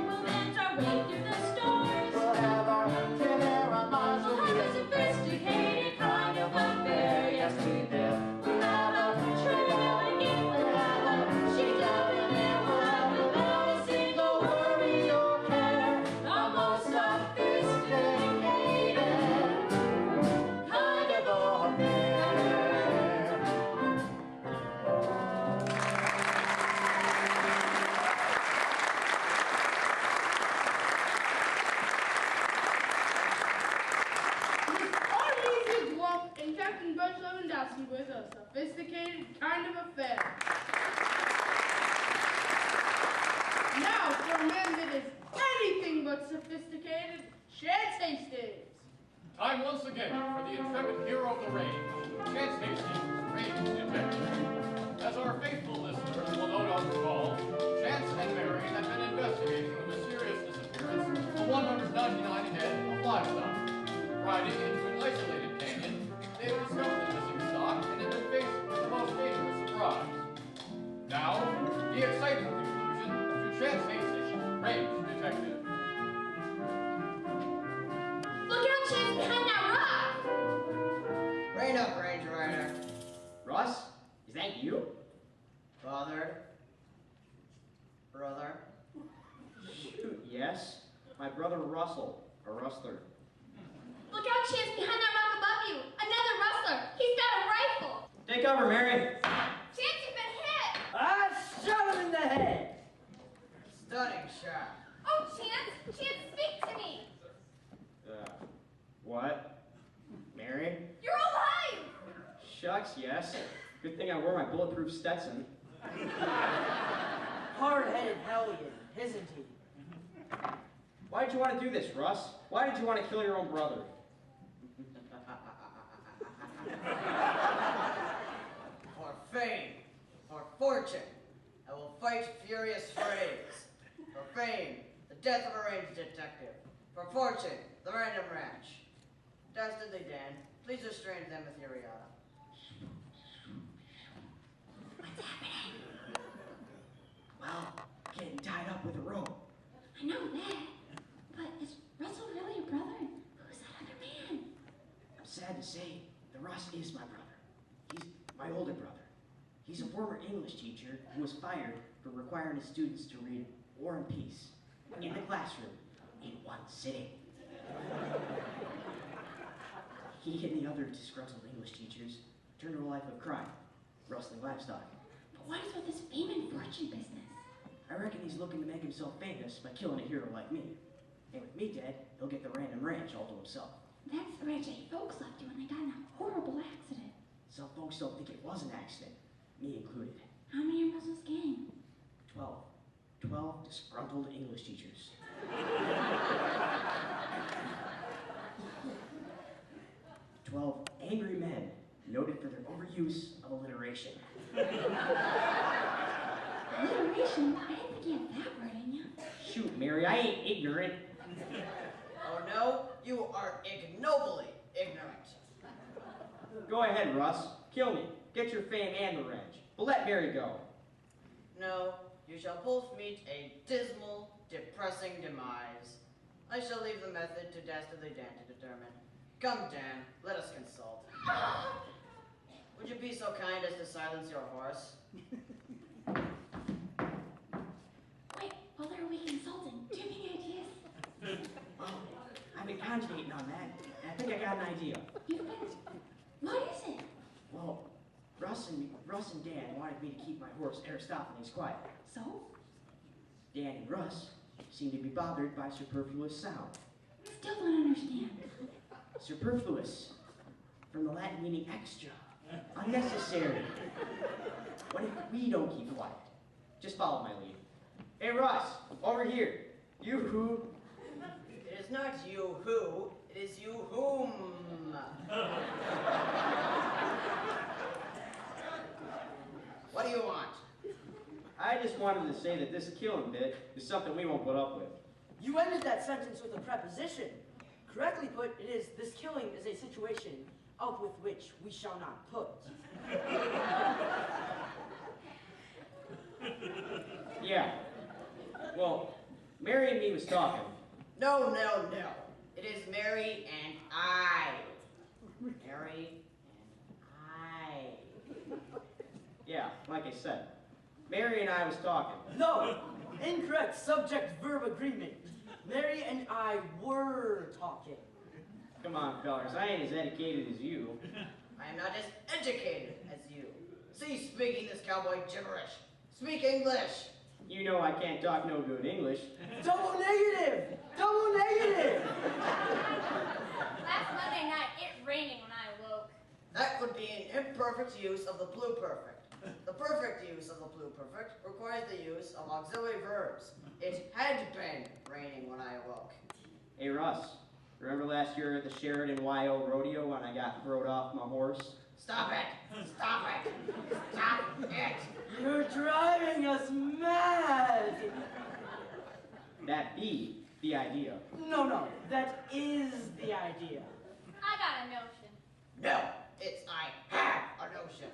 We'll dance our way through the stars. We'll have our dinner on Mars. We'll have a sophisticated kind of affair. Yes, we will. We'll have a trail and it will have a sheet of linen. We'll have without a single worry or care. The most sophisticated kind of affair. Miss Artemisia Glump and Captain Butch Lewandowski with A Sophisticated Kind of Affair. Now, for a man that is anything but sophisticated, Chance Hastings. Time once again for the intrepid hero of the range, Chance Hastings, range detective. As our faithful listeners will no doubt recall, Chance and Mary had been investigating the mysterious disappearance of 199 head of livestock. Riding into an isolated canyon, they had discovered the missing stock and had been faced with the most dangerous surprise. Now, the exciting conclusion to Chance Hastings, range detective. Look out, Chance, behind that rock! Rain up, Ranger Rider. Russ, is that you? Father? Brother? Shoot, yes. My brother Russell, a rustler. Look out, Chance, behind that rock above you! Another rustler! He's got a rifle! Take cover, Mary. Chance, you've been hit! I shot him in the head. Stunning shot. Oh, Chance! Chance, speak to me! What? Mary? You're alive! Shucks, yes. Good thing I wore my bulletproof Stetson. Hard-headed hellion, isn't he? Why did you want to do this, Russ? Why did you want to kill your own brother? For fame, for fortune, I will fight furious frays. For fame, the death of a range detective. For fortune, the random ranch. Dastardly Dan, please restrain them with your riata. What's happening? Well, getting tied up with a rope. I know that, but is Russell really your brother? Who's that other man? I'm sad to say, the Russ is my brother. He's my older brother. He's a former English teacher who was fired for requiring his students to read War and Peace in the classroom in one sitting. He and the other disgruntled English teachers turned to a life of crime, rustling livestock. But what is with this fame and fortune business? I reckon he's looking to make himself famous by killing a hero like me. And with me dead, he'll get the random ranch all to himself. That's the ranch that folks left you when they got in that horrible accident. Some folks don't think it was an accident, me included. How many are Russell's gang? 12. 12 disgruntled English teachers. 12 angry men noted for their overuse of alliteration. Alliteration? I didn't think you had that word in you. Shoot, Mary, I ain't ignorant. Oh no, you are ignobly ignorant. Go ahead, Russ. Kill me. Get your fame and the ranch. But let Mary go. No, you shall both meet a dismal, depressing demise. I shall leave the method to Dastardly Dan to determine. Come, Dan, let us consult. Would you be so kind as to silence your horse? Wait, while are we consulting? Do you have any ideas? Well, I've been cogitating on that, and I think I got an idea. You've been... What is it? Well, Russ and Dan wanted me to keep my horse Aristophanes quiet. So? Dan and Russ seem to be bothered by superfluous sound. Still don't understand. Superfluous, from the Latin meaning extra, unnecessary. What if we don't keep quiet? Just follow my lead. Hey Russ, over here. You who? It is not you who, it is you whom. What do you want? I just wanted to say that this killing bit is something we won't put up with. You ended that sentence with a preposition. Correctly put, it is, this killing is a situation up with which we shall not put. Yeah. Well, Mary and me was talking. No, no, no. It is Mary and I. Mary and I. Yeah, like I said. Mary and I was talking. No! Incorrect subject-verb agreement. Mary and I were talking. Come on, fellas, I ain't as educated as you. I am not as educated as you. Cease speaking this cowboy gibberish. Speak English. You know I can't talk no good English. Double negative! Double negative! Last Monday night, it raining when I awoke. That would be an imperfect use of the pluperfect. The perfect use of the pluperfect requires the use of auxiliary verbs. It had been raining when I awoke. Hey Russ, remember last year at the Sheridan YO rodeo when I got throwed off my horse? Stop it! Stop it! Stop it! You're driving us mad! That be the idea. No, that is the idea. I got a notion. No, it's I have a notion.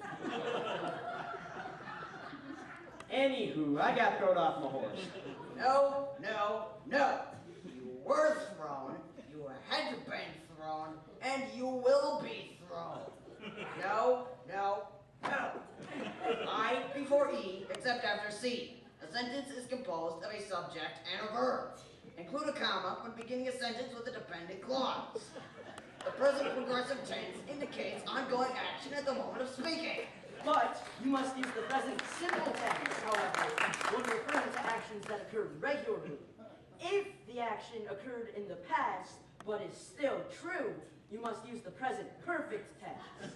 Anywho, I got thrown off my horse. No, no, no. You were thrown, you had been thrown, and you will be thrown. No, no, no. I before E, except after C. A sentence is composed of a subject and a verb. Include a comma when beginning a sentence with a dependent clause. The present progressive tense indicates ongoing action at the moment of speaking. But you must use the present simple tense, however, when referring to actions that occurred regularly. If the action occurred in the past, but is still true, you must use the present perfect tense.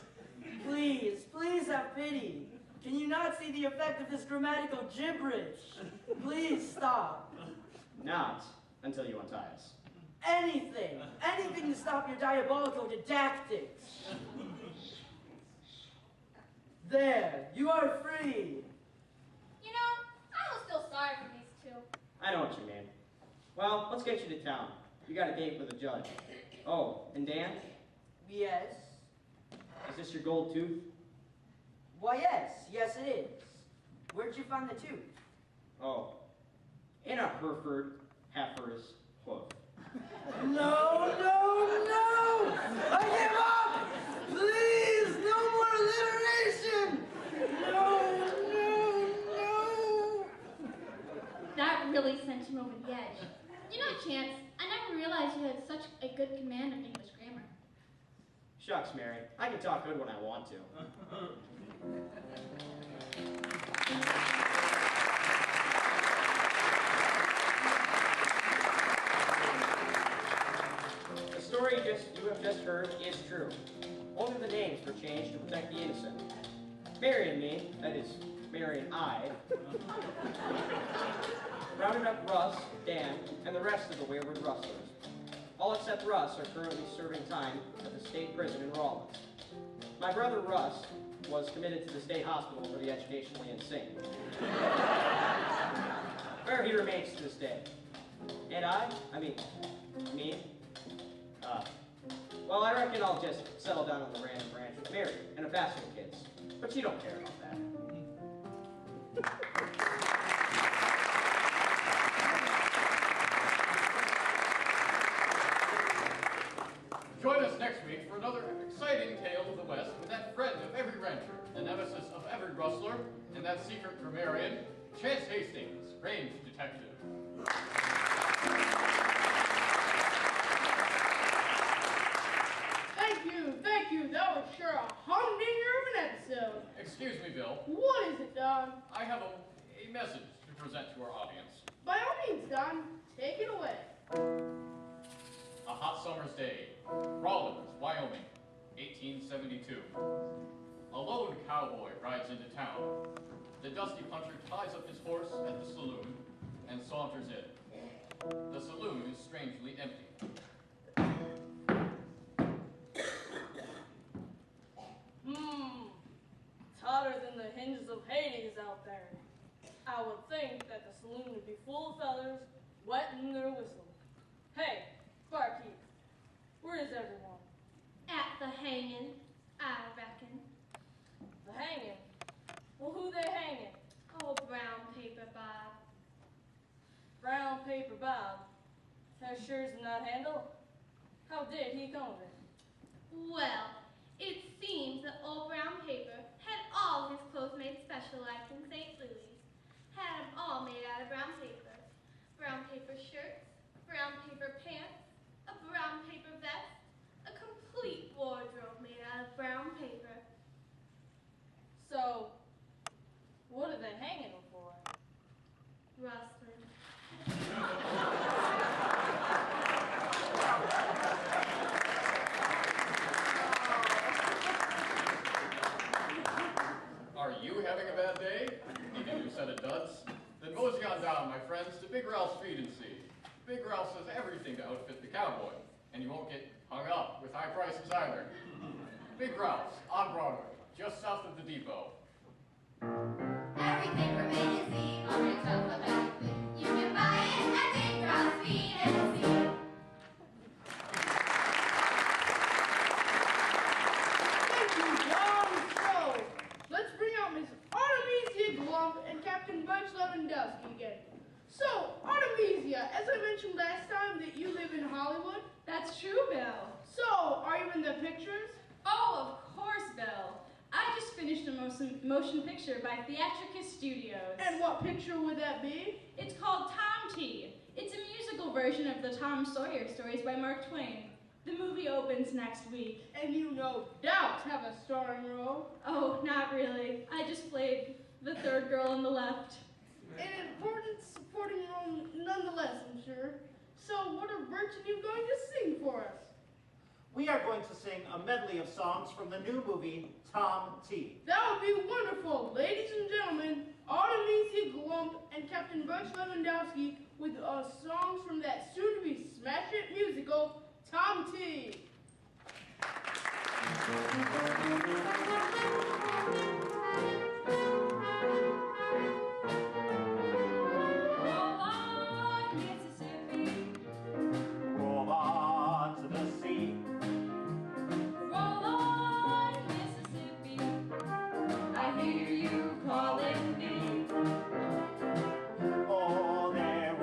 Please have pity. Can you not see the effect of this grammatical gibberish? Please stop. Not until you untie us. Anything to stop your diabolical didactics. There, you are free. You know, I was still sorry for these two. I know what you mean. Well, let's get you to town. You got a date with the judge. Oh, and Dan? Yes. Is this your gold tooth? Why, yes it is. Where'd you find the tooth? Oh, in a Hereford heifer's hoof. No, no, no! I give up! Please, no more alliteration! No, no, no! That really sent him over the edge. You know, Chance, I never realized you had such a good command of English grammar. Shucks, Mary. I can talk good when I want to. The story you have just heard is true. Only the names were changed to protect the innocent. Mary and me, that is, Mary and I, rounded up Russ, Dan, and the rest of the wayward rustlers. All except Russ are currently serving time at the state prison in Rawlins. My brother Russ was committed to the state hospital for the educationally insane, where he remains to this day. And me, well, I reckon I'll just settle down on the random ranch with Mary and a basket of kids. But you don't care about that. Join us next week for another exciting tale of the West with that friend of every rancher, the nemesis of every rustler, and that secret grammarian, Chance Hastings, range detective. Thank you. That was sure a humdinger of an episode. Excuse me, Bill. What is it, Don? I have a message to present to our audience. By all means, Don, take it away. A hot summer's day, Rawlins, Wyoming, 1872. A lone cowboy rides into town. The dusty puncher ties up his horse at the saloon and saunters in. The saloon is strangely empty. It's hotter than the hinges of Hades out there. I would think that the saloon would be full of fellas wetting their whistle. Hey, barkeep, where is everyone? At the hanging, I reckon. The hanging? Well, who they hanging? Oh, brown paper Bob. Brown paper Bob. Has shirts in that handle? How did he come of it? Well, it seems that old brown paper had all his clothes made special like in St. Louis. Had them all made out of brown paper. Brown paper shirts, brown paper pants, a brown paper vest, a complete wardrobe made out of brown paper. So, what are they hanging him for? Rustling. Are you having a bad day? Need a new set of duds? Then mosey on down, my friends, to Big Ralph's Feed and See. Big Ralph has everything to outfit the cowboy, and you won't get hung up with high prices either. Big Ralph's on Broadway, just south of the depot. Everything from A to Z, orange alphabetically. You can buy it at Big Ralph's Feed and See. Thank you, Don. So, let's bring out Miss Artemisia Glump and Captain Butch Lewandowski again. So, Artemisia, as I mentioned last time that you live in Hollywood. That's true, Bill. So, are you in the pictures? Oh, of course, Bill. I just finished a motion picture by Theatricus Studios. And what picture would that be? It's called Tom T. It's a musical version of the Tom Sawyer stories by Mark Twain. The movie opens next week. And you no doubt have a starring role. Oh, not really. I just played the third girl on the left. An important supporting role nonetheless, I'm sure. So what are Birch and you going to sing for us? We are going to sing a medley of songs from the new movie, Tom T. That would be wonderful. Ladies and gentlemen, Artemisia Glump and Captain Butch Lewandowski with songs from that soon-to-be smash hit musical, Tom T. Roll on, Mississippi. Roll on to the sea. Roll on, Mississippi. I hear you calling me. Oh, there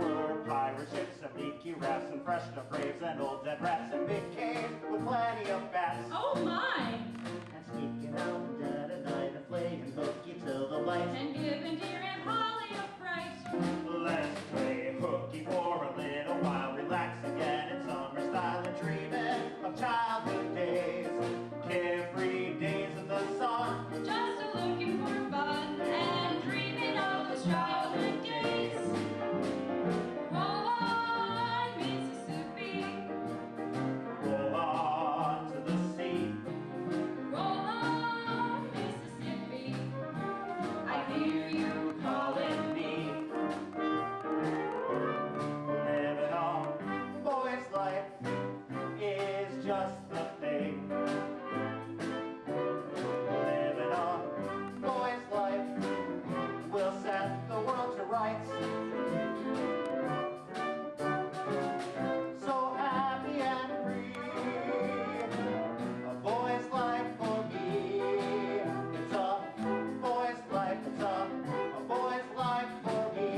is just the thing. Living a boy's life will set the world to rights. So happy and free, a boy's life for me. It's a boy's life, it's a boy's life for me.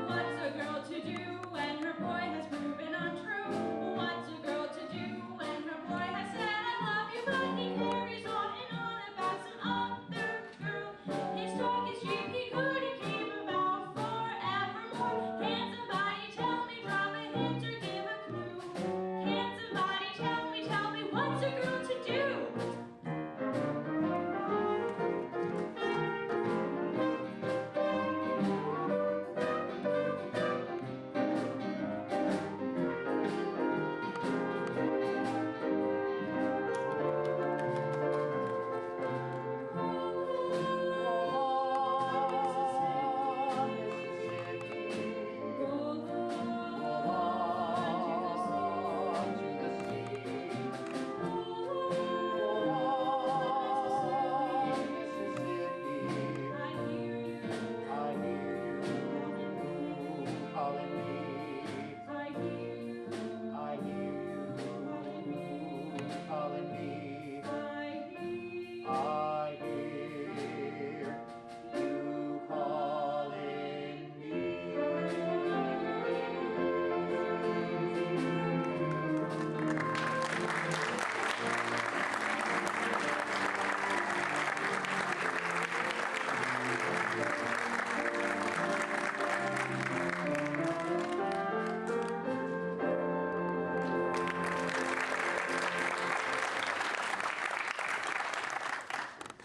What's a girl to do when her boy has proven untrue? What's a girl to do when her boy has said I love you, but he carries on and on about some other girl? His talk is cheap, he couldn't keep about forevermore. Can somebody tell me, drop a hint or give a clue? Can somebody tell me what's a girl to do?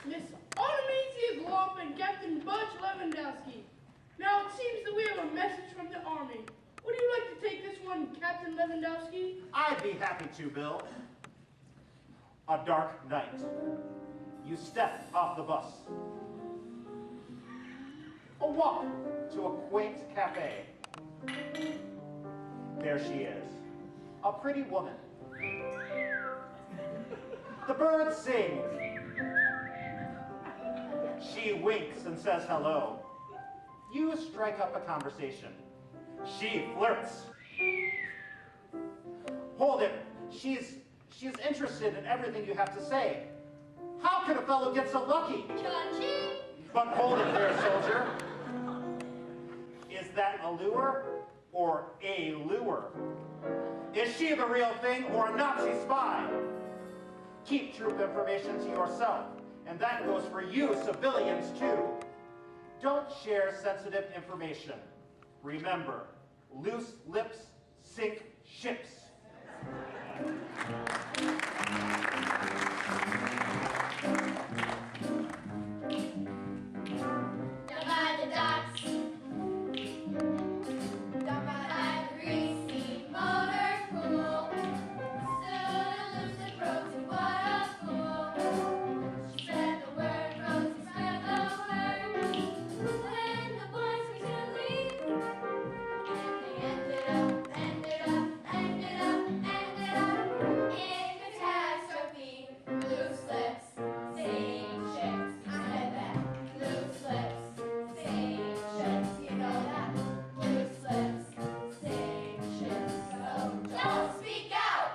Miss Artemisia Glomp and Captain Butch Lewandowski. Now it seems that we have a message from the Army. Would you like to take this one, Captain Lewandowski? I'd be happy to, Bill. A dark night. You step off the bus. A walk to a quaint cafe. There she is, a pretty woman. The birds sing. She winks and says hello. You strike up a conversation. She flirts. Hold it. She's interested in everything you have to say. How could a fellow get so lucky? Cha-ching! But hold it there, soldier. Is that a lure or a lure? Is she the real thing or a Nazi spy? Keep troop information to yourself, and that goes for you civilians too. Don't share sensitive information. Remember, loose lips sink ships. Down by the docks, down by the greasy motor pool, stood a lucid Rosie, what a fool. She spread the word, Rosie spread the word. When the boys were to leave, and they ended up in catastrophe. Loose lips, sink ships. I said that. Loose lips, sink ships. You know that. Loose lips, sink ships. So don't speak out.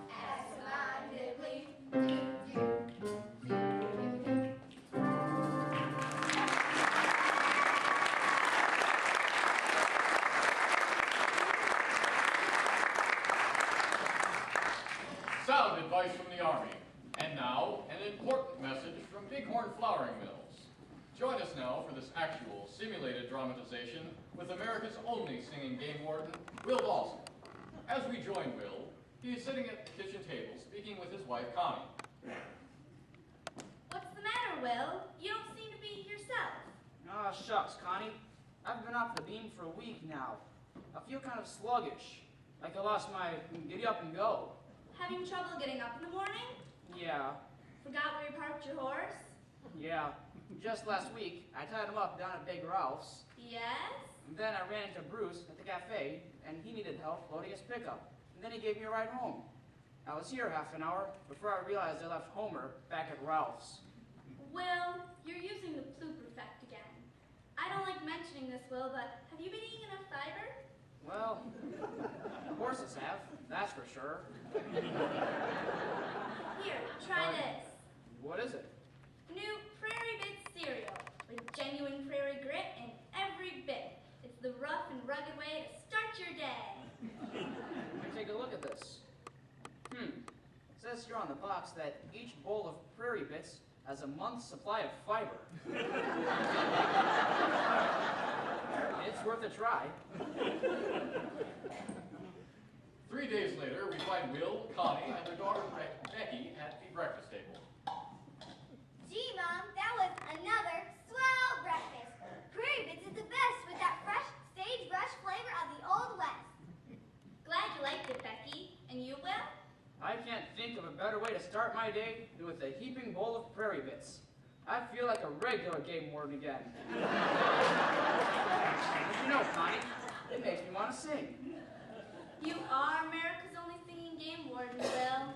Absent-mindedly. Do, do, do, do, do. Sound advice from the Army. And now, an important message from Bighorn Flowering Mills. Join us now for this actual, simulated dramatization with America's only singing game warden, Will Dawson. As we join Will, he is sitting at the kitchen table speaking with his wife, Connie. What's the matter, Will? You don't seem to be yourself. Ah, shucks, Connie. I've been off the beam for a week now. I feel kind of sluggish, like I lost my giddy up and go. Having trouble getting up in the morning? Yeah, Forgot where you parked your horse? yeah. Just last week, I tied him up down at Big Ralph's. Yes? And then I ran into Bruce at the cafe, and he needed help loading his pickup. And then he gave me a ride home. I was here half an hour before I realized I left Homer back at Ralph's. Will, you're using the pluperfect again. I don't like mentioning this, Will, but have you been eating enough fiber? Well, horses have, that's for sure. Here, try this. What is it? New Prairie Bits cereal with genuine prairie grit in every bit. It's the rough and rugged way to start your day. Let me take a look at this. It says here on the box that each bowl of Prairie Bits has a month's supply of fiber. It's worth a try. 3 days later, we find Will, Connie, and their daughter Becky at the breakfast table. Gee, Mom, that was another swell breakfast. Prairie Bits is the best with that fresh sagebrush flavor of the Old West. Glad you liked it, Becky. And you, Will? I can't think of a better way to start my day than with a heaping bowl of Prairie Bits. I feel like a regular game warden again. But you know, Connie, it makes me want to sing. You are America's only singing game warden, Will.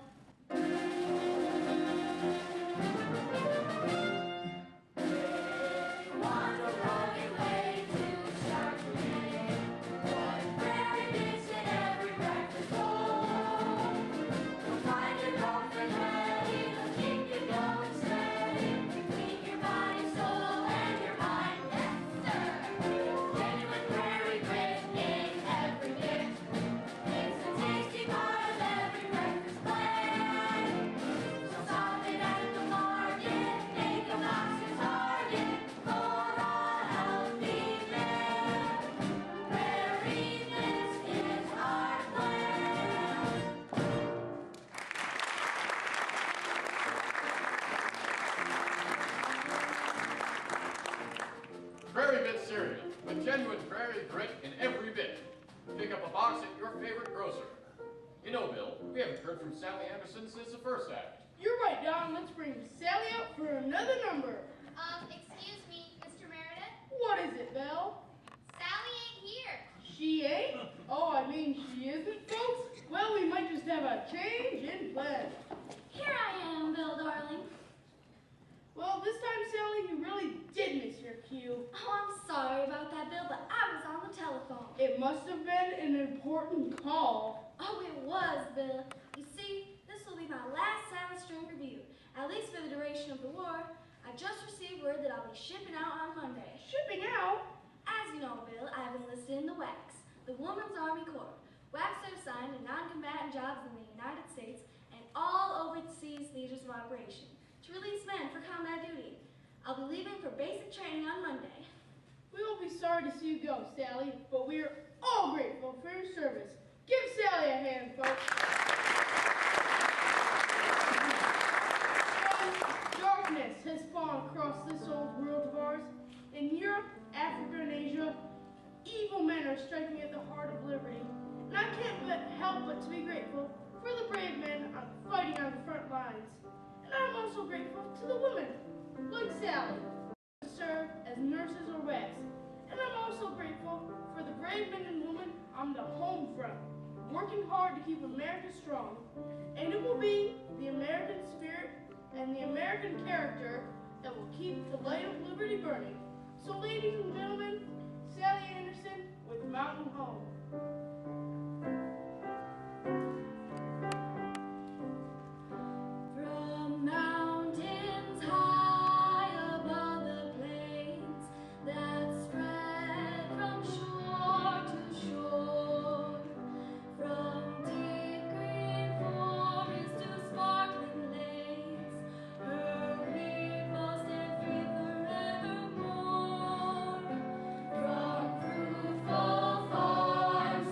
Prairie Bit cereal with genuine prairie grit in every bit. Pick up a box at your favorite grocer. You know, Bill, we haven't heard from Sally Anderson since the first act. You're right, Don. Let's bring Sally out for another number. Excuse me, Mr. Meredith? What is it, Belle? Sally ain't here. She ain't? Oh, I mean she isn't, folks? Well, we might just have a change in plans. Here I am, Bill, darling. Well, this time, Sally, you really did miss your cue. Oh, I'm sorry about that, Bill, but I was on the telephone. It must have been an important call. Oh, it was, Bill. You see, this will be my last Silent String review, at least for the duration of the war. I just received word that I'll be shipping out on Monday. Shipping out? As you know, Bill, I've enlisted in the WACS, the Women's Army Corps. WACS are assigned to non-combatant jobs in the United States and all overseas theaters of operation to release men for combat duty. I'll be leaving for basic training on Monday. We will be sorry to see you go, Sally, but we are all grateful for your service. Give Sally a hand, folks. Darkness has fallen across this old world of ours. In Europe, Africa, and Asia, evil men are striking at the heart of liberty. And I can't help but to be grateful for the brave men fighting on the front lines. And I'm also grateful to the women, like Sally, who serve as nurses or vets. And I'm also grateful for the brave men and women on the home front, working hard to keep America strong. And it will be the American spirit and the American character that will keep the light of liberty burning. So, ladies and gentlemen, Sally Anderson with Mountain Home. From mountains high above the plains that spread from shore to shore, from deep green forests to sparkling lakes, her people stand free forevermore. From fruitful farms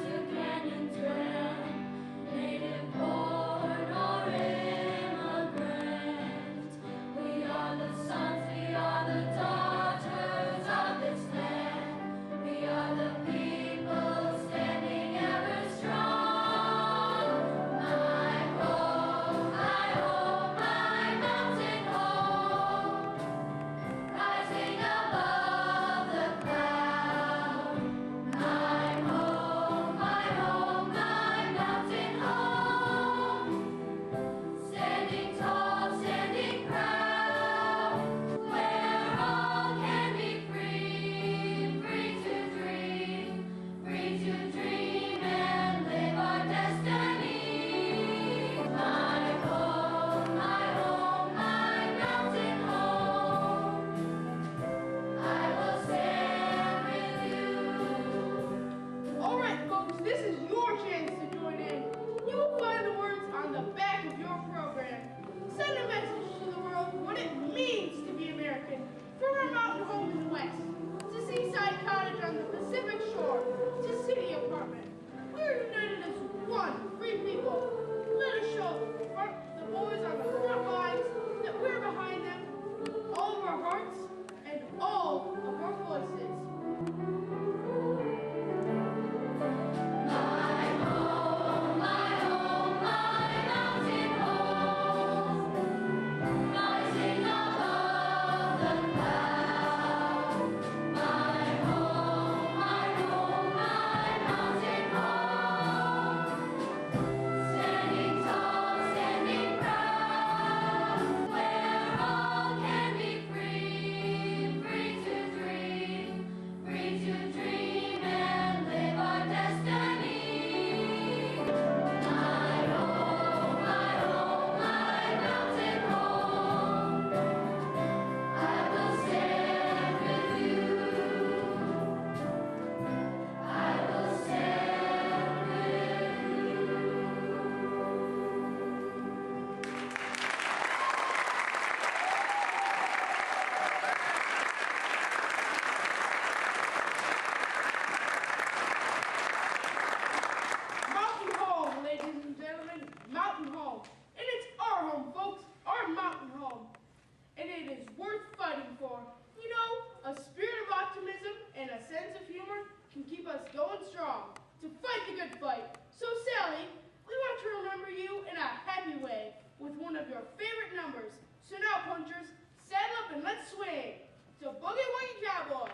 good fight. So, Sally, we want to remember you in a happy way with one of your favorite numbers. So now, punchers, saddle up and let's swing. So, Boogie Woogie Cowboy,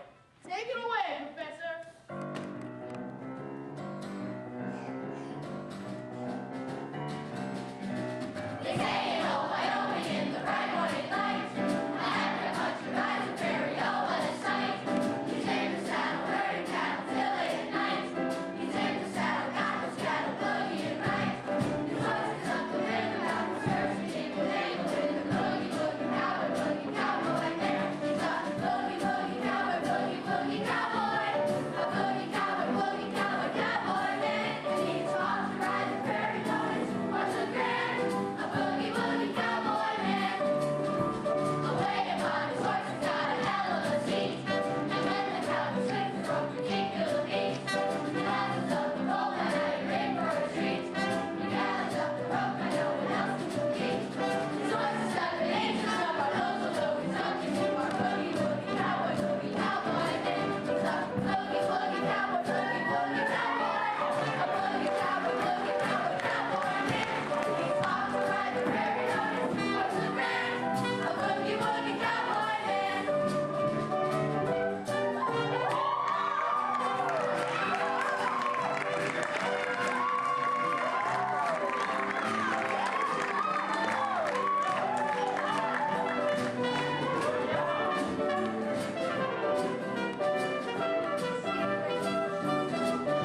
take it away, Professor. They say in old Wyoming in the bright morning light, a happy country rides a prairie, oh what a sight. He's in the saddle, herding cattle till late at night. He's in the saddle, got those cattle boogieing right. His horses up the rhythm, out the skirts, he jingle jangle with the boogie woogie cowboy man. He's a boogie woogie cowboy, boogie woogie cowboy, a boogie cowboy cowboy man. And he's off to ride the prairie, though his horse is grand. A boogie woogie cowboy man. Away upon his horse, he's got a hell of a seat. And when the cowboy swings the rope particular beat, he passes up the pole and now you're in for a treat. He gathers up the rope, I know what else to compete. His horse is stuck in ages of our nose, although he's sunk into our boogie woogie cowboy man. He's a boogie woogie cowboy, boogie woogie cowboy. A boogie cowboy man. He's off to ride the prairie, on his horse is grand. A boogie woogie cowboy man.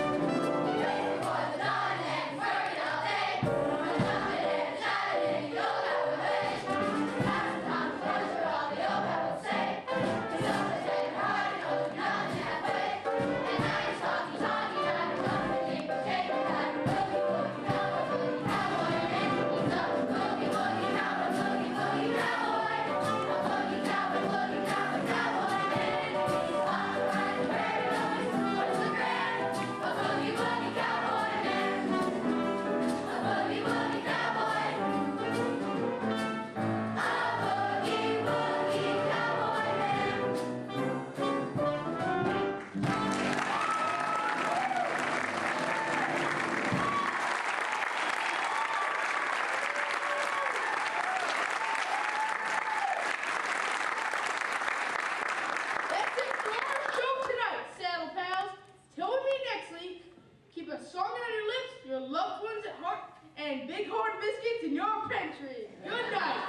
Before the dawn and working all day, jumping and shouting in the old cowboy way. Passing on the horse for all the old cowboys say. He's up and taking hard, he knows he's nothing halfway. And now he's talking, time to come and jingle jangle like a boogie woogie cowboy man. He's a boogie woogie cowboy, boogie woogie cowboy. A boogie cowboy man. He's off to ride the prairie, though his horse is grand. A boogie woogie cowboy man. A boogie woogie cowboy. A boogie woogie cowboy man. That's it for our show tonight, Saddle Pals. Till we meet next week, keep a song on your lips, your loved ones at heart, and Bighorn biscuits in your pantry. Good night.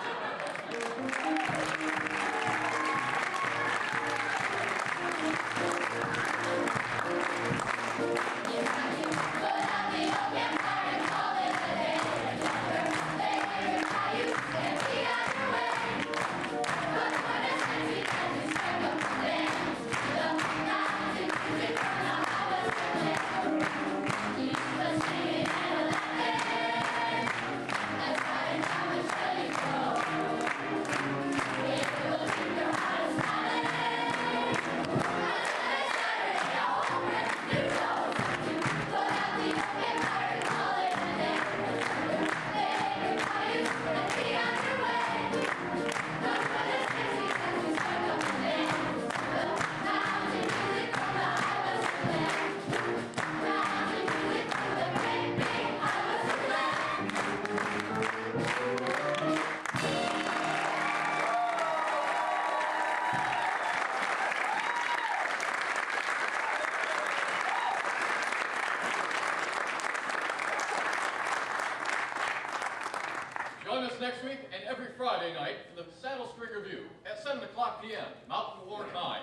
Join us next week and every Friday night for the Saddle String Review at 7 o'clock p.m. Mountain War Time.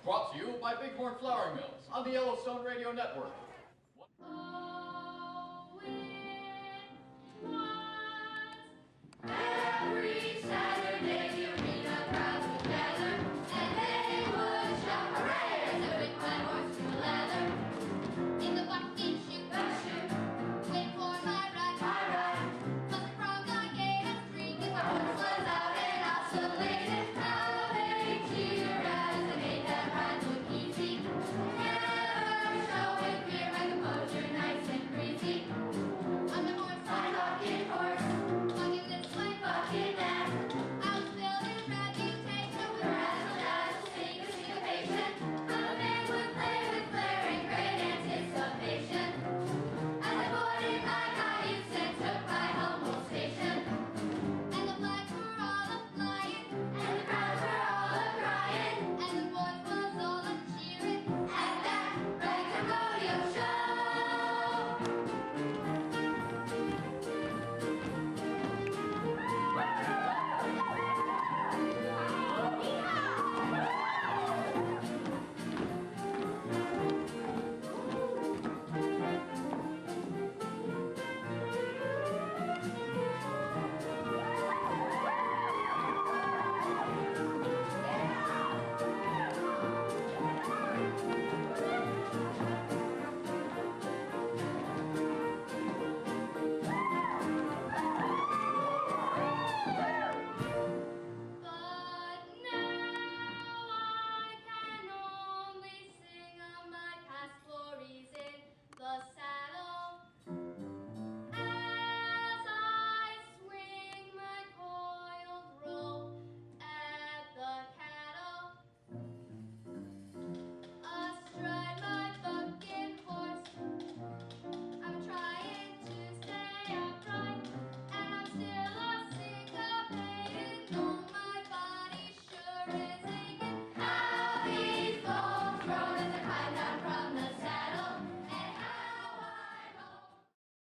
Brought to you by Bighorn Flour Mills on the Yellowstone Radio Network.